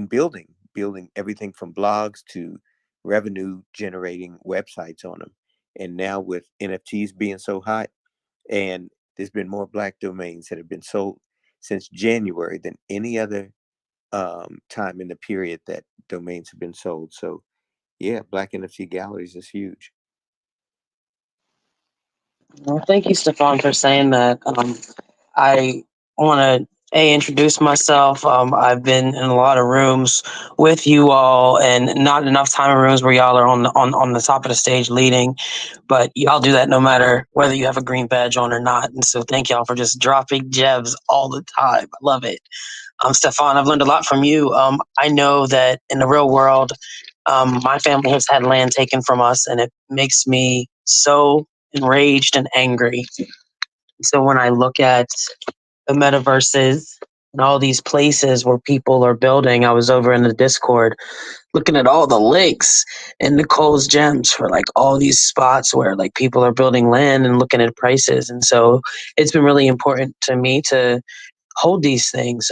building everything from blogs to revenue generating websites on them. And now with NFTs being so hot, and there's been more Black domains that have been sold since January than any other time in the period that domains have been sold. So yeah, Black NFT Galleries is huge. Well, thank you, Stefan, for saying that. I want to introduce myself. I've been in a lot of rooms with you all, and not enough time in rooms where y'all are on the top of the stage leading. But y'all do that no matter whether you have a green badge on or not. And so thank y'all for just dropping gems all the time. I love it. Stefan, I've learned a lot from you. I know that in the real world, my family has had land taken from us, and it makes me so enraged and angry. So when I look at the metaverses and all these places where people are building, I was over in the Discord looking at all the links and NiKole's gems for like all these spots where like people are building land and looking at prices. And so it's been really important to me to hold these things.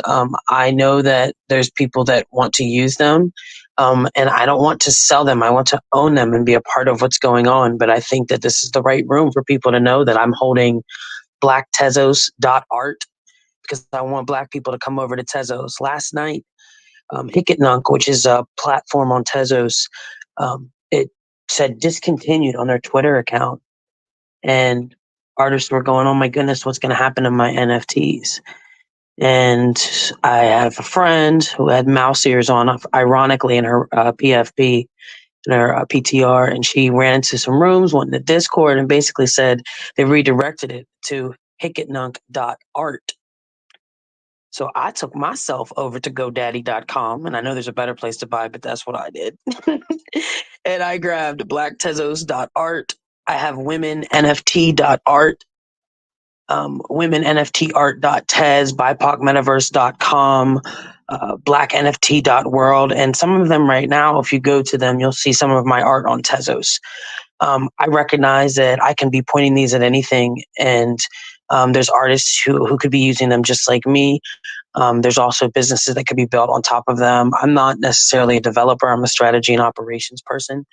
I know that there's people that want to use them. And I don't want to sell them. I want to own them and be a part of what's going on. But I think that this is the right room for people to know that I'm holding blacktezos.art. because I want Black people to come over to Tezos. Last night, Hikitnunk, which is a platform on Tezos, it said discontinued on their Twitter account. And artists were going, oh my goodness, what's going to happen to my NFTs? And I have a friend who had mouse ears on, ironically, in her PFP, in her PTR, and she ran into some rooms, went in the Discord, and basically said they redirected it to hikitnunk.art. So I took myself over to GoDaddy.com, and I know there's a better place to buy, but that's what I did. And I grabbed blacktezos.art. I have womennft.art, womennftart.tez, bipocmetaverse.com, blacknft.world. And some of them right now, if you go to them, you'll see some of my art on Tezos. I recognize that I can be pointing these at anything, and there's artists who could be using them just like me. There's also businesses that could be built on top of them. I'm not necessarily a developer. I'm a strategy and operations person,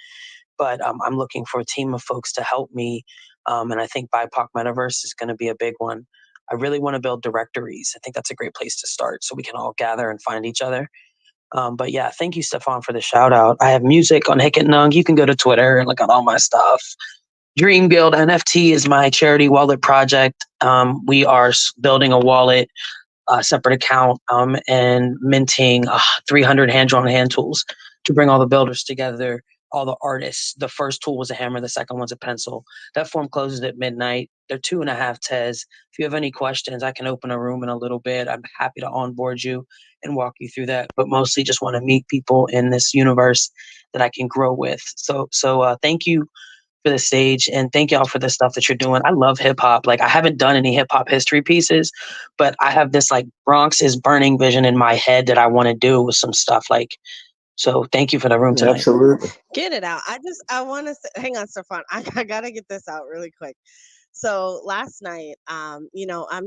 but I'm looking for a team of folks to help me. And I think BIPOC Metaverse is going to be a big one. I really want to build directories. I think that's a great place to start so we can all gather and find each other. But yeah, thank you, Stefan, for the shout out. I have music on Hikitnunk. You can go to Twitter and look at all my stuff. Dream Guild NFT is my charity wallet project. We are building a wallet, separate account, and minting 300 hand-drawn hand tools to bring all the builders together, all the artists. The first tool was a hammer, the second one's a pencil. That form closes at midnight. They're 2.5 Tez. If you have any questions, I can open a room in a little bit. I'm happy to onboard you and walk you through that, but mostly just want to meet people in this universe that I can grow with. So thank you for the stage, and thank y'all for the stuff that you're doing. I love hip hop. Like, I haven't done any hip hop history pieces, but I have this like Bronx is burning vision in my head that I want to do with some stuff. Like, so thank you for the room tonight. Absolutely. Get it out. I want to hang on, Stefan. I got to get this out really quick. So last night, I'm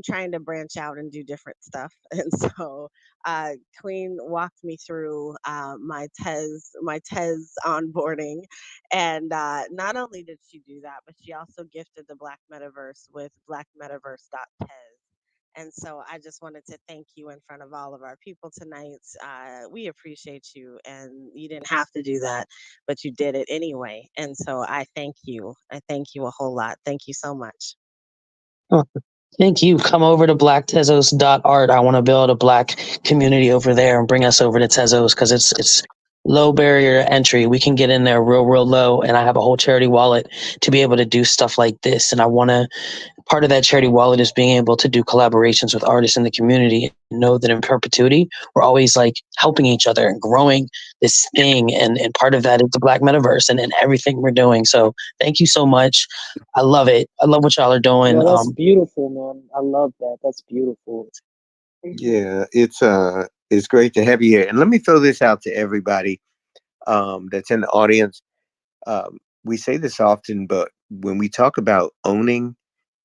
trying to branch out and do different stuff. And so Queen walked me through my Tez onboarding. And not only did she do that, but she also gifted the Black Metaverse with blackmetaverse.tez. And so I just wanted to thank you in front of all of our people tonight. We appreciate you, and you didn't have to do that, but you did it anyway. And so I thank you. I thank you a whole lot. Thank you so much. Oh, thank you. Come over to blacktezos.art. I want to build a Black community over there and bring us over to Tezos because it's low barrier to entry. We can get in there real low, and I have a whole charity wallet to be able to do stuff like this. And I want to, part of that charity wallet is being able to do collaborations with artists in the community and know that in perpetuity, we're always like helping each other and growing this thing. And part of that is the Black Metaverse and everything we're doing. So thank you so much. I love it. I love what y'all are doing. Yeah, that's beautiful, man. I love that. That's beautiful. Yeah, it's great to have you here. And let me throw this out to everybody that's in the audience. We say this often, but when we talk about owning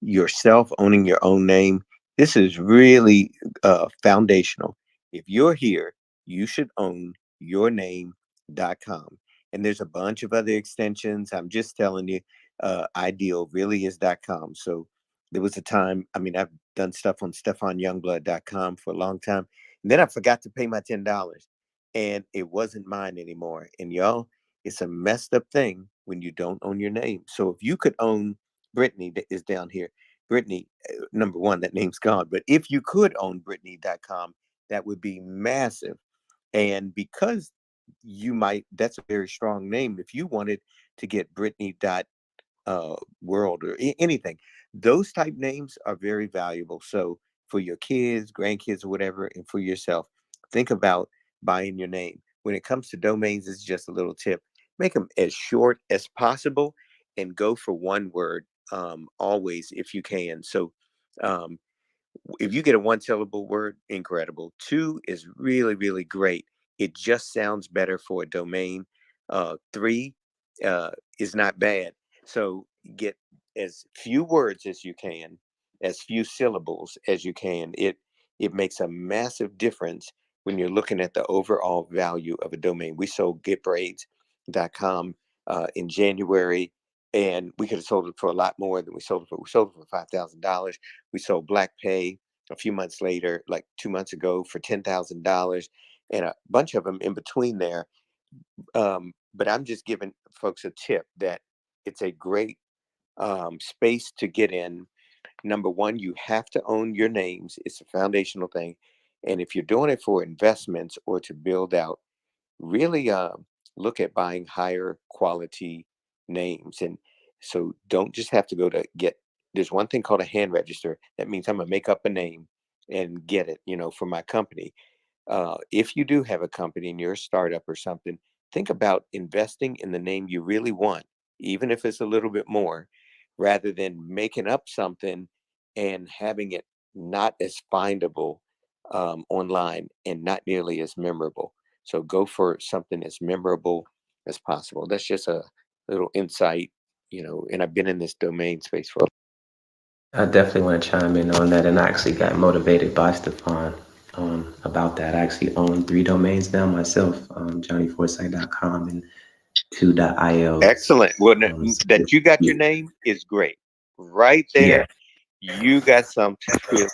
yourself, owning your own name, this is really foundational. If you're here, you should own yourname.com. And there's a bunch of other extensions. I'm just telling you, ideal really is .com. So there was a time, I mean, I've done stuff on stefanyoungblood.com for a long time. And then I forgot to pay my $10 and it wasn't mine anymore. And y'all, it's a messed up thing when you don't own your name. So if you could own Brittany, that is down here, Brittany, number one, that name's gone. But if you could own Brittany.com, that would be massive. And because that's a very strong name. If you wanted to get Brittany.world or anything, those type names are very valuable. So for your kids, grandkids, or whatever, and for yourself, think about buying your name. When it comes to domains, it's just a little tip. Make them as short as possible and go for one word always if you can. So if you get a one syllable word, incredible. Two is really, really great. It just sounds better for a domain. Three is not bad. So get as few words as you can, as few syllables as you can. It makes a massive difference when you're looking at the overall value of a domain. We sold getbraids.com in January, and we could have sold it for a lot more than we sold it for. We sold it for $5,000. We sold Black Pay a few months later, like 2 months ago, for $10,000, and a bunch of them in between there. But I'm just giving folks a tip that it's a great space to get in. Number one, you have to own your names. It's a foundational thing. And if you're doing it for investments or to build out, really look at buying higher quality names. And so don't just have to go to get, there's one thing called a hand register. That means I'm going to make up a name and get it, for my company. If you do have a company and you're a startup or something, think about investing in the name you really want, even if it's a little bit more, rather than making up something and having it not as findable online and not nearly as memorable. So go for something as memorable as possible. That's just a little insight, and I've been in this domain space for. I definitely want to chime in on that, and I actually got motivated by Stefan about that. I actually own 3 domains now myself, johnnyforsyth.com and 2.io. Excellent. Well, So that you got your name is great. Right yeah, there, you got something to.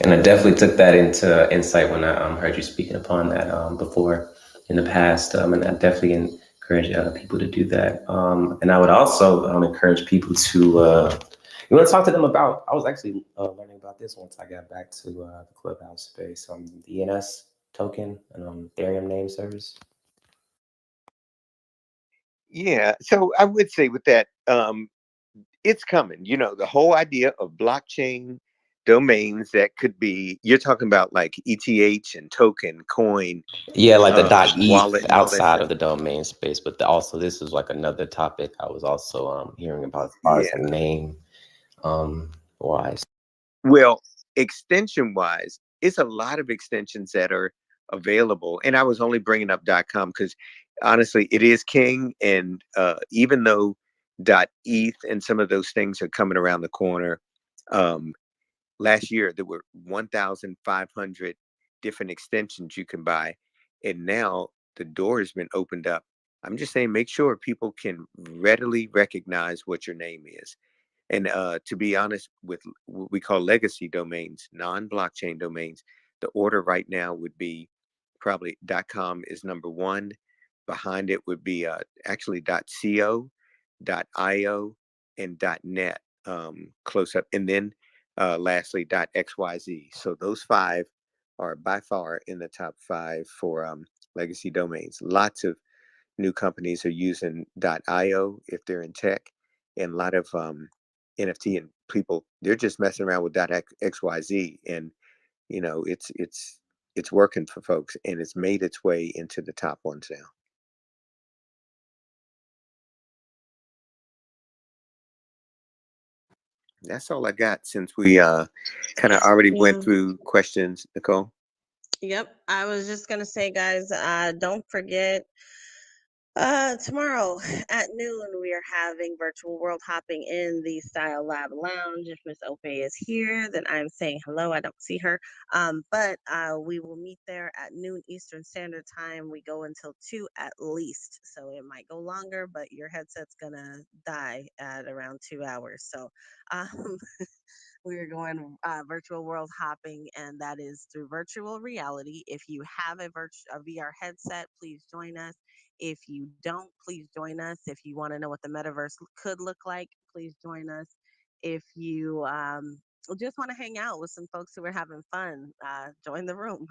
and I definitely took that into insight when I heard you speaking upon that before in the past, and I definitely encourage people to do that. And I would also encourage people to. You want to talk to them about? I was actually learning about this once I got back to the Clubhouse space, the ENS token and Ethereum name service. Yeah. So I would say with that, it's coming. The whole idea of blockchain domains that could be, you're talking about like ETH and token, coin, Yeah, like the .eth wallet, and all that outside stuff. of the domain space, but also this is like another topic I was also hearing about as far as Yeah. the name wise. Well, extension wise, it's a lot of extensions that are available. And I was only bringing up .com because honestly, it is king. And even though .eth and some of those things are coming around the corner, um, last year there were 1,500 different extensions you can buy. And now the door has been opened up. I'm just saying, make sure people can readily recognize what your name is. And to be honest, with what we call legacy domains, non-blockchain domains, the order right now would be probably .com is number one. Behind it would be actually .co, .io, and .net close up. And then lastly, .xyz. So those 5 are by far in the top 5 for legacy domains. Lots of new companies are using .io if they're in tech, and a lot of NFT and people, they're just messing around with .xyz, and it's working for folks, and it's made its way into the top ones now. That's all I got since we kind of already went Yeah. through questions, NiKole. Yep. I was just gonna say, guys, don't forget. Tomorrow at noon, we are having virtual world hopping in the Style Lab Lounge. If Miss Ope is here, then I'm saying hello. I don't see her. But we will meet there at noon Eastern Standard Time. We go until 2 at least. So it might go longer, but your headset's gonna die at around 2 hours. So um, we are going virtual world hopping, and that is through virtual reality. If you have a VR headset, please join us. If you don't, please join us. If you want to know what the metaverse could look like, please join us. If you just want to hang out with some folks who are having fun, join the room.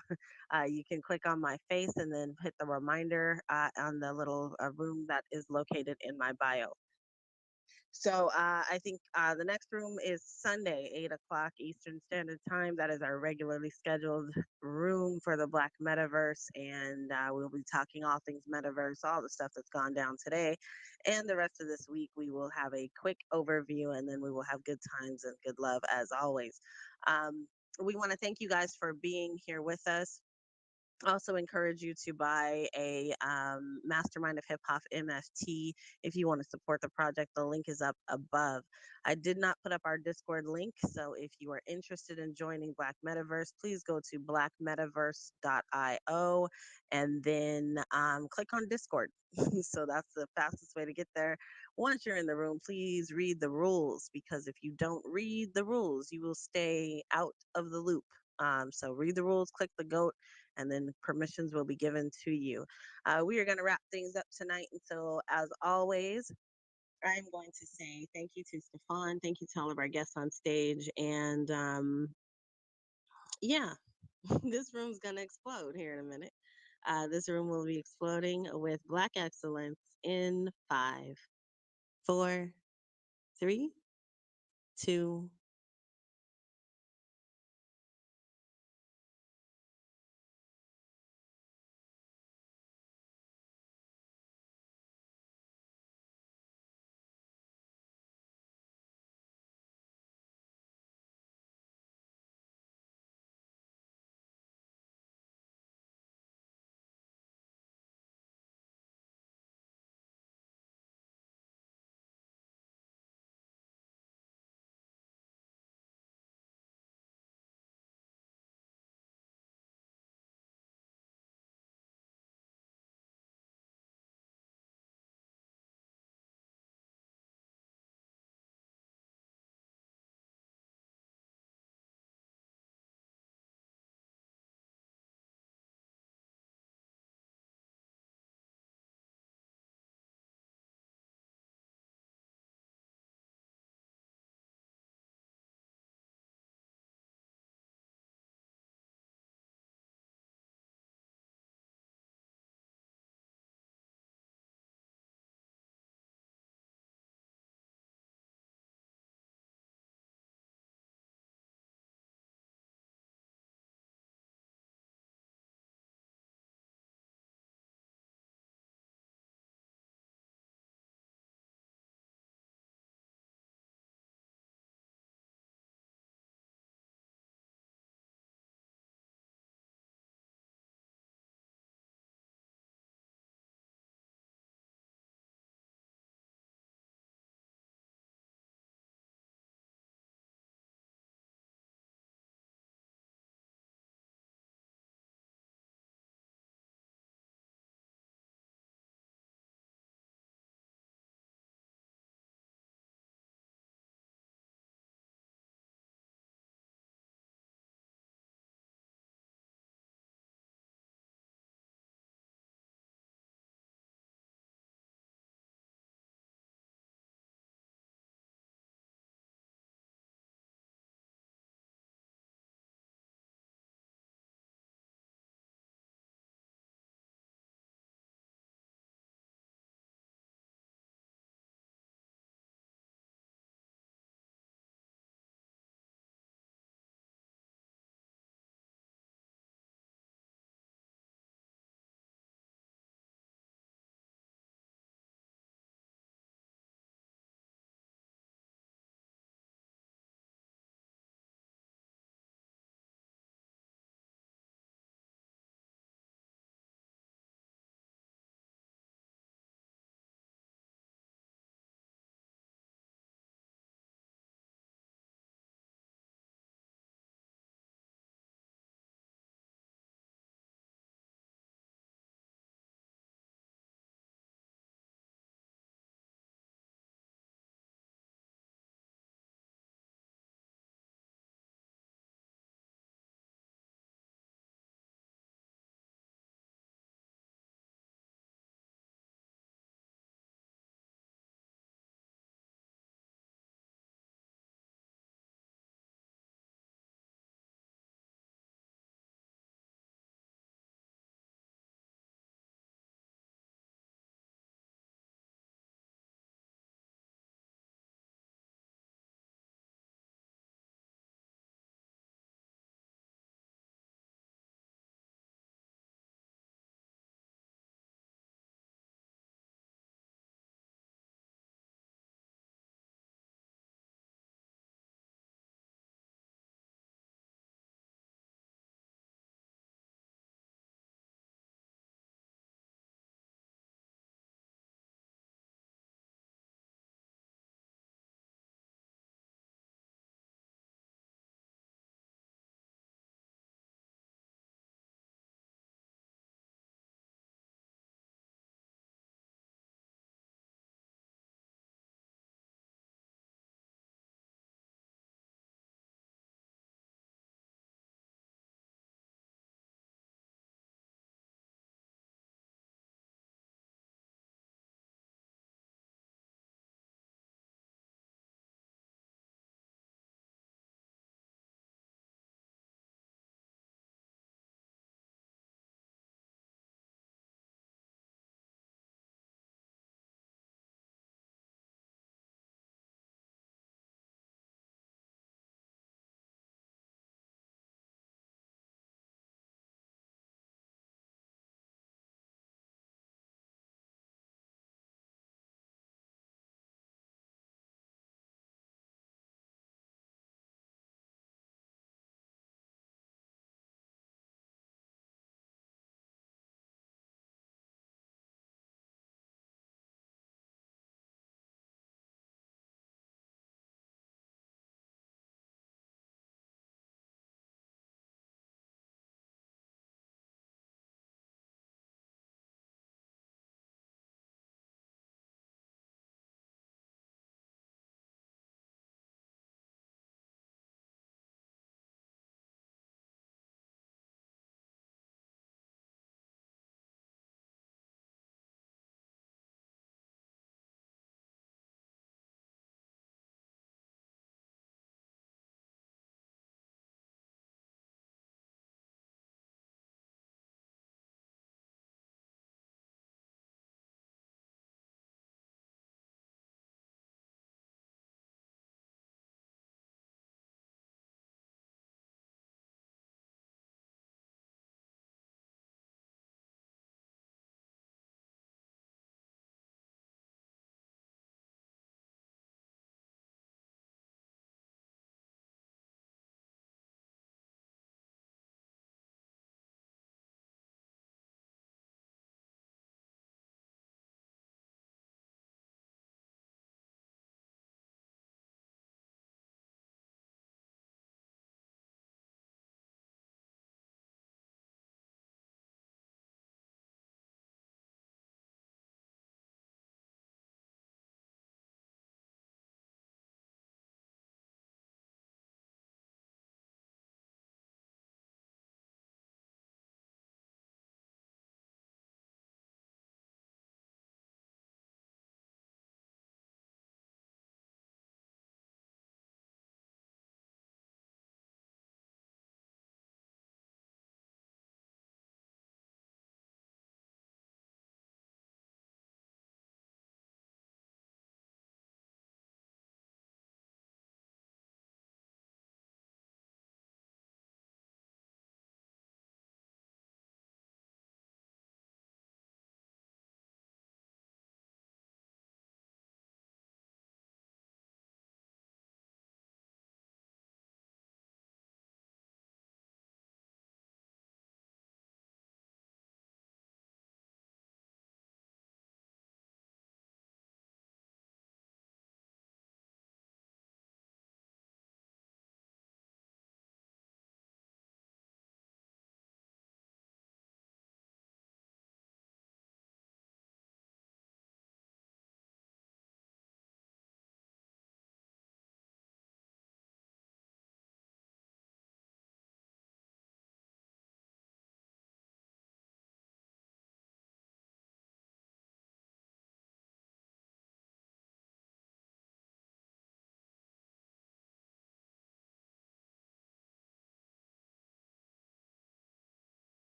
You can click on my face and then hit the reminder on the little room that is located in my bio. So I think the next room is Sunday, 8 o'clock Eastern Standard Time. That is our regularly scheduled room for the Black Metaverse. And we'll be talking all things Metaverse, all the stuff that's gone down today. And the rest of this week, we will have a quick overview, and then we will have good times and good love as always. We want to thank you guys for being here with us. Also encourage you to buy a Mastermind of Hip Hop MFT if you want to support the project. The link is up above. I did not put up our Discord link, so if you are interested in joining Black Metaverse, please go to blackmetaverse.io and then click on Discord. So that's the fastest way to get there. Once you're in the room, please read the rules, because if you don't read the rules, you will stay out of the loop. So read the rules, click the goat, and then permissions will be given to you. We are going to wrap things up tonight. And so, as always, I'm going to say thank you to Stefan. Thank you to all of our guests on stage. And yeah, this room's going to explode here in a minute. This room will be exploding with Black excellence in 5, 4, 3, 2,